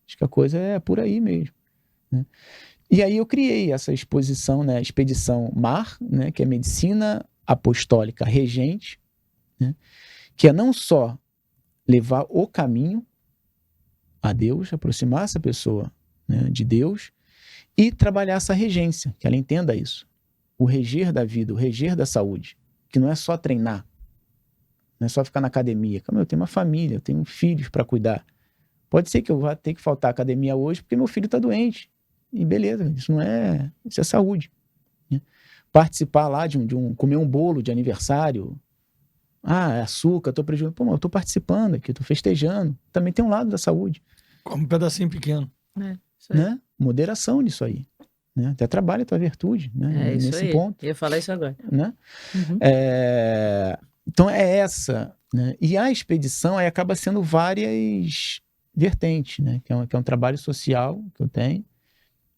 acho que a coisa é por aí mesmo, né? E aí eu criei essa exposição, né, Expedição MAR, né, que é Medicina Apostólica Regente, né, que é não só levar o caminho a Deus, aproximar essa pessoa, né, de Deus, e trabalhar essa regência, que ela entenda isso. O reger da vida, o reger da saúde, que não é só treinar, Não é só ficar na academia. Eu tenho uma família, eu tenho filhos para cuidar. Pode ser que eu vá ter que faltar à academia hoje porque meu filho está doente. E beleza, isso é saúde. Né? Participar lá comer um bolo de aniversário. É açúcar, estou prejudicando. Pô, mas eu estou participando aqui, estou festejando. Também tem um lado da saúde. Como um pedacinho pequeno. Isso aí. Né? Moderação nisso aí. Né? Até trabalha a tua virtude, né? Isso nesse aí. ponto. Eu ia falar isso agora. Né? Uhum. Então é essa. Né? E a expedição aí acaba sendo várias vertentes, né? Que é um trabalho social que eu tenho,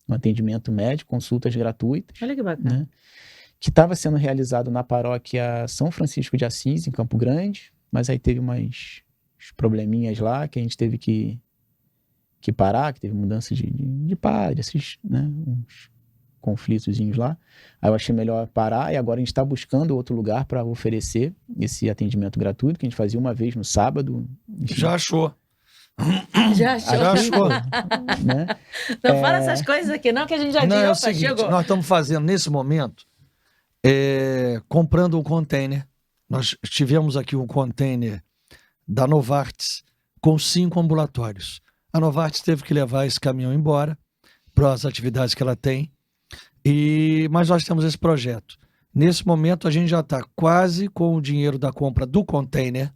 um atendimento médico, consultas gratuitas. Olha que bacana. Né? Que estava sendo realizado na paróquia São Francisco de Assis, em Campo Grande, mas aí teve uns probleminhas lá que a gente teve que parar, que teve mudança de padre, esses, né, uns conflitozinhos lá. Aí eu achei melhor parar e agora a gente está buscando outro lugar para oferecer esse atendimento gratuito, que a gente fazia uma vez no sábado. Enfim. Já achou. Já achou? Já achou. Né? Não fala essas coisas aqui não, que a gente já Não, viu. é o Opa, seguinte, chegou. nós estamos fazendo nesse momento, comprando um container. Nós tivemos aqui um container da Novartis com 5 ambulatórios. A Novartis teve que levar esse caminhão embora para as atividades que ela tem, mas nós temos esse projeto. Nesse momento a gente já está quase com o dinheiro da compra do container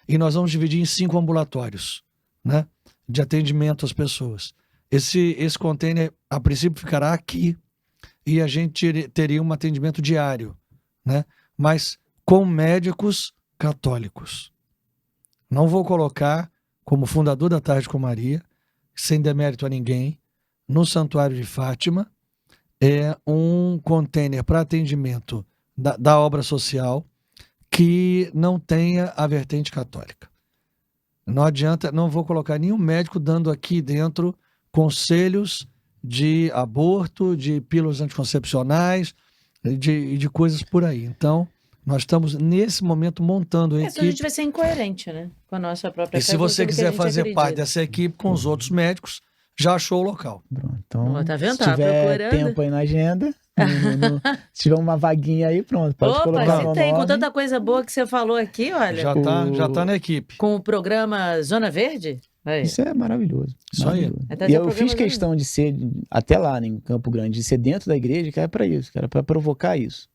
e nós vamos dividir em 5 ambulatórios, né, de atendimento às pessoas. Esse container, a princípio, ficará aqui e a gente teria um atendimento diário, né, mas com médicos católicos. Não vou colocar, como fundador da Tarde com Maria, sem demérito a ninguém, no Santuário de Fátima, um container para atendimento da obra social que não tenha a vertente católica. Não adianta, não vou colocar nenhum médico dando aqui dentro conselhos de aborto, de pílulas anticoncepcionais, de coisas por aí. Então, nós estamos, nesse momento, montando a Então a gente equipe. vai ser incoerente, né? Com a nossa própria E se fé, com você aquilo que a quiser gente fazer acredita. parte dessa equipe com os outros médicos, já achou o local. Pronto, então, Ó, tá vendo? se Tava tiver procurando. tempo aí na agenda, se tiver uma vaguinha aí, pronto, pode Opa, colocar se meu tem, com nome. tanta coisa boa que você falou aqui, olha. Já tá na equipe. Com o programa Zona Verde. Aí. Isso é maravilhoso. Isso aí. maravilhoso. Até E seu eu programa fiz questão de ser, até lá em Campo Grande, de ser dentro da igreja, que era para isso, que era para provocar isso.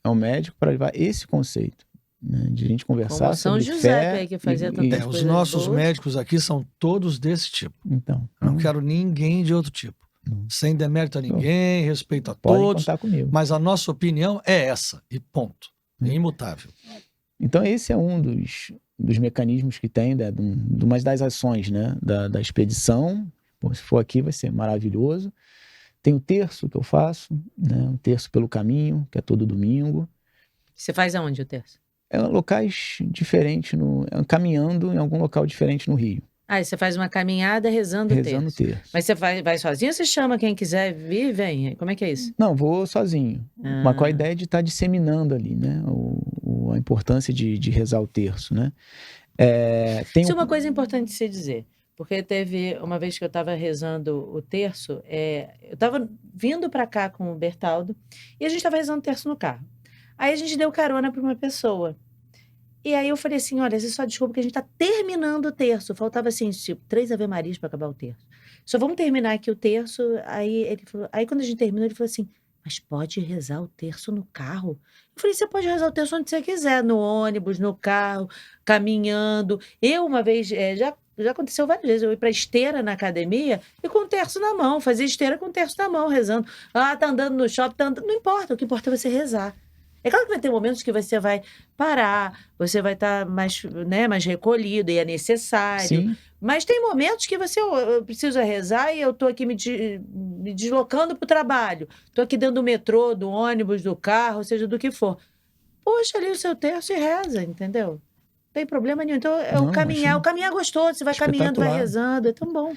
É um médico para levar esse conceito, né, de a gente conversar Como São sobre Giuseppe fé. aí, que fazia tantas Os coisas nossos boas. médicos aqui são todos desse tipo. Então, Eu não quero ninguém de outro tipo. Sem demérito a ninguém, respeito a pode todos. contar comigo. Mas a nossa opinião é essa, e ponto. É imutável. Então esse é um dos mecanismos que tem, né, de umas das ações, né, da expedição. Pô, se for aqui vai ser maravilhoso. Tem o terço que eu faço, né, um terço pelo caminho, que é todo domingo. Você faz aonde o terço? É locais diferentes, caminhando em algum local diferente no Rio, Aí você faz uma caminhada rezando o rezando o terço. terço. Mas você vai sozinho ou você chama quem quiser vir, vem? Como é que é isso? Não, vou sozinho, mas com a ideia de estar disseminando ali, né, a importância de rezar o terço, né. Tem Isso é uma coisa importante de se dizer. Porque teve uma vez que eu estava rezando o terço, eu estava vindo para cá com o Bertaldo e a gente estava rezando o terço no carro. Aí a gente deu carona para uma pessoa. E aí eu falei assim, olha, você só desculpa que a gente está terminando o terço. Faltava assim, tipo, 3 Ave-Marias para acabar o terço. Só vamos terminar aqui o terço. Aí quando a gente terminou, ele falou assim, mas pode rezar o terço no carro? Eu falei, você pode rezar o terço onde você quiser, no ônibus, no carro, caminhando. Eu uma vez, já aconteceu várias vezes, eu ia para esteira na academia e com o terço na mão, fazia esteira com o terço na mão, rezando. Tá andando no shopping, não importa, o que importa é você rezar. É claro que vai ter momentos que você vai parar, você vai estar mais, né, mais recolhido e é necessário. Sim. Mas tem momentos que eu preciso rezar e eu estou aqui me deslocando para o trabalho. Estou aqui dentro do metrô, do ônibus, do carro, seja do que for. Puxa ali o seu terço e reza, entendeu? Não tem problema nenhum. Então, Não, o caminhar é gostoso, você vai caminhando, vai espetacular. rezando, é tão bom.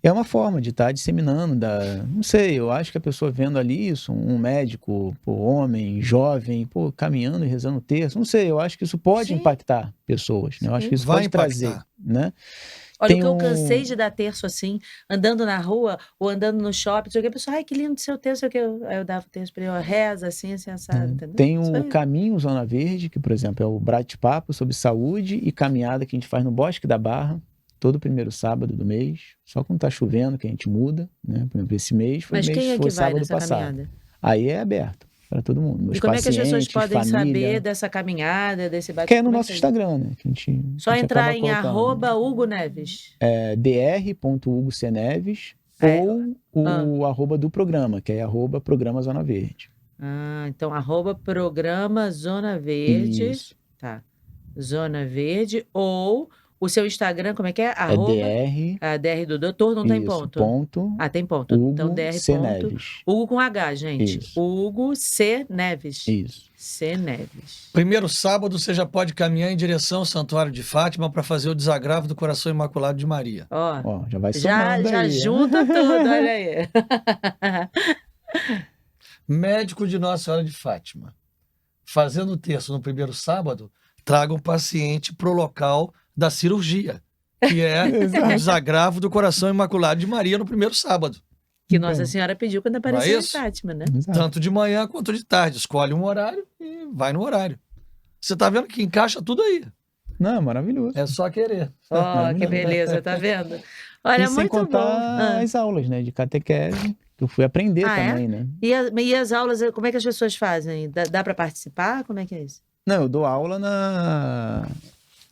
É uma forma de estar disseminando, não sei, eu acho que a pessoa vendo ali isso, um médico, homem, jovem, caminhando e rezando o terço, não sei, eu acho que isso pode Sim. impactar pessoas, né? Eu acho que isso Vai pode trazer, impactar. né? Olha, o Tem que eu um- cansei de dar terço assim, andando na rua ou andando no shopping, não sei o que, a pessoa, ai, que lindo seu terço, sei o que. Aí eu dava o terço pra ele, reza assim, assado, entendeu? Tem Isso o aí. Caminho Zona Verde, que, por exemplo, é o bate-papo sobre saúde e caminhada que a gente faz no Bosque da Barra, todo primeiro sábado do mês. Só quando tá chovendo que a gente muda, né? Por exemplo, esse mês Mas quem é que foi vai sábado nessa passado. caminhada? Aí é aberto para todo mundo. Meus E como é que as pessoas pacientes, podem saber família. dessa caminhada, desse Que é no como nosso que Instagram, né? Que Só a gente entrar acaba em colocando. @Hugo Neves. É dr.hugoCneves É, ou o arroba do programa, que é @programa Zona Verde. então @programa Zona Verde. Isso. Tá. Zona Verde. Ou o seu Instagram, como é que é? É DR do doutor, não tem isso, ponto. ponto Tem ponto. Então, Hugo DR C. ponto. Neves. Hugo com H, gente. Isso. Hugo C. Neves. Isso. C. Neves. Primeiro sábado, você já pode caminhar em direção ao Santuário de Fátima para fazer o desagravo do Coração Imaculado de Maria. Ó, Ó, já vai já somando aí. junta tudo, olha aí. Médico de Nossa Senhora de Fátima. Fazendo o terço no primeiro sábado, traga um paciente para o local da cirurgia, que é o desagravo do Coração Imaculado de Maria no primeiro sábado. Que Nossa Senhora pediu quando apareceu em isso? Fátima, né? Exato. Tanto de manhã quanto de tarde. Escolhe um horário e vai no horário. Você tá vendo que encaixa tudo aí. Não, maravilhoso. É só querer. Ó, que beleza, tá vendo? Olha, E sem muito contar bom. as aulas, né, de catequese, que eu fui aprender também, né? E as aulas, como é que as pessoas fazem? Dá para participar? Como é que é isso? Não, eu dou aula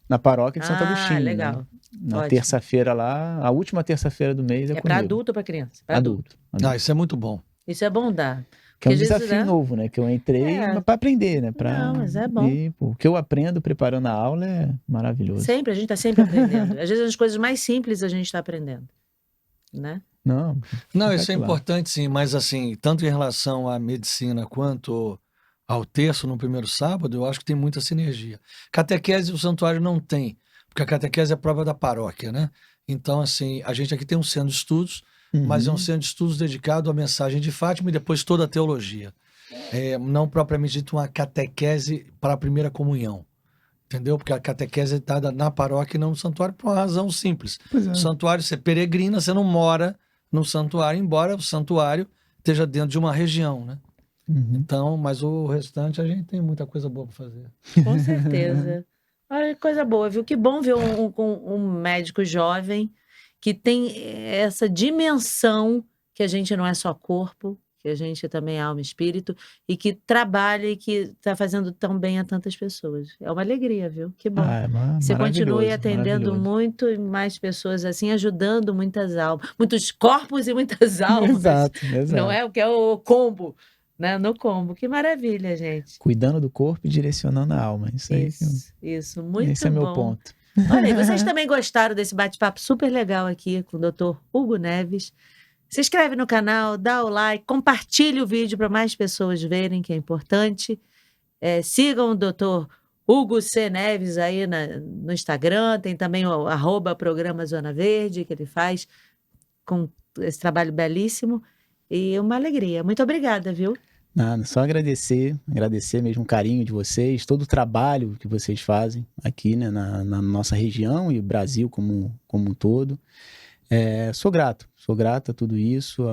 na paróquia de Santo Agostinho, legal. né? Na Ótimo. terça-feira lá, a última terça-feira do mês é É comigo. para adulto ou para criança? Pra Adulto. Ah, isso é muito bom. Isso é bom dar. Que é um Porque às vezes, desafio né? novo, né? Que eu entrei para aprender, né? Não, mas é bom. O que eu aprendo preparando a aula é maravilhoso. Sempre, a gente está sempre aprendendo. Às vezes as coisas mais simples a gente está aprendendo, né? Não, isso é espetacular. importante sim, mas assim, tanto em relação à medicina quanto ao terço no primeiro sábado, eu acho que tem muita sinergia. Catequese o santuário não tem, porque a catequese é a prova da paróquia, né? Então, assim, a gente aqui tem um centro de estudos, mas é um centro de estudos dedicado à mensagem de Fátima e depois toda a teologia. Não propriamente dito uma catequese para a primeira comunhão. Entendeu? Porque a catequese é dada na paróquia e não no santuário por uma razão simples. Pois é. O santuário, você peregrina, você não mora no santuário, embora o santuário esteja dentro de uma região, né? Então, mas o restante a gente tem muita coisa boa para fazer. Com certeza. Olha, que coisa boa, viu? Que bom ver um médico jovem que tem essa dimensão que a gente não é só corpo, que a gente também é alma e espírito, e que trabalha e que está fazendo tão bem a tantas pessoas. É uma alegria, viu? Que bom. Você continue atendendo muito mais pessoas assim, ajudando muitas almas, muitos corpos e muitas almas. Exato. Não é o que é o combo, né? No combo. Que maravilha, gente. Cuidando do corpo e direcionando a alma. Isso aí. Isso, muito bom. Esse é meu ponto. Olha aí, vocês também gostaram desse bate-papo super legal aqui com o Dr. Hugo Neves. Se inscreve no canal, dá o like, compartilhe o vídeo para mais pessoas verem, que é importante. Sigam o Dr. Hugo C. Neves aí no Instagram, tem também o @programa Zona Verde, que ele faz com esse trabalho belíssimo. E uma alegria. Muito obrigada, viu? Nada, só agradecer mesmo o carinho de vocês, todo o trabalho que vocês fazem aqui, né, na nossa região e o Brasil como um todo. Sou grato a tudo isso,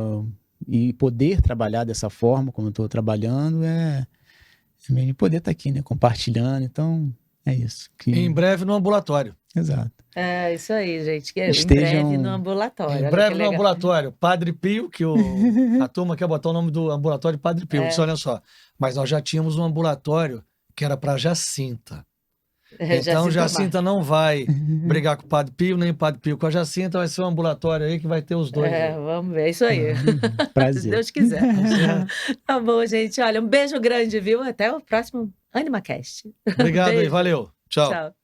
e poder trabalhar dessa forma como eu estou trabalhando mesmo poder estar aqui, né, compartilhando. Então é isso. Em breve no ambulatório. Exato. É isso aí, gente. Em breve no ambulatório. Em breve no ambulatório. Padre Pio, que a turma quer botar o nome do ambulatório de Padre Pio. Disse, olha só, mas nós já tínhamos um ambulatório que era para Jacinta. Então Jacinta não vai brigar com o Padre Pio, nem o Padre Pio com a Jacinta, vai ser um ambulatório aí que vai ter os dois. Vamos ver, é isso aí. Prazer. Se Deus quiser. Tá bom, gente. Olha, um beijo grande, viu? Até o próximo AnimaCast. Obrigado aí, valeu. Tchau. Tchau.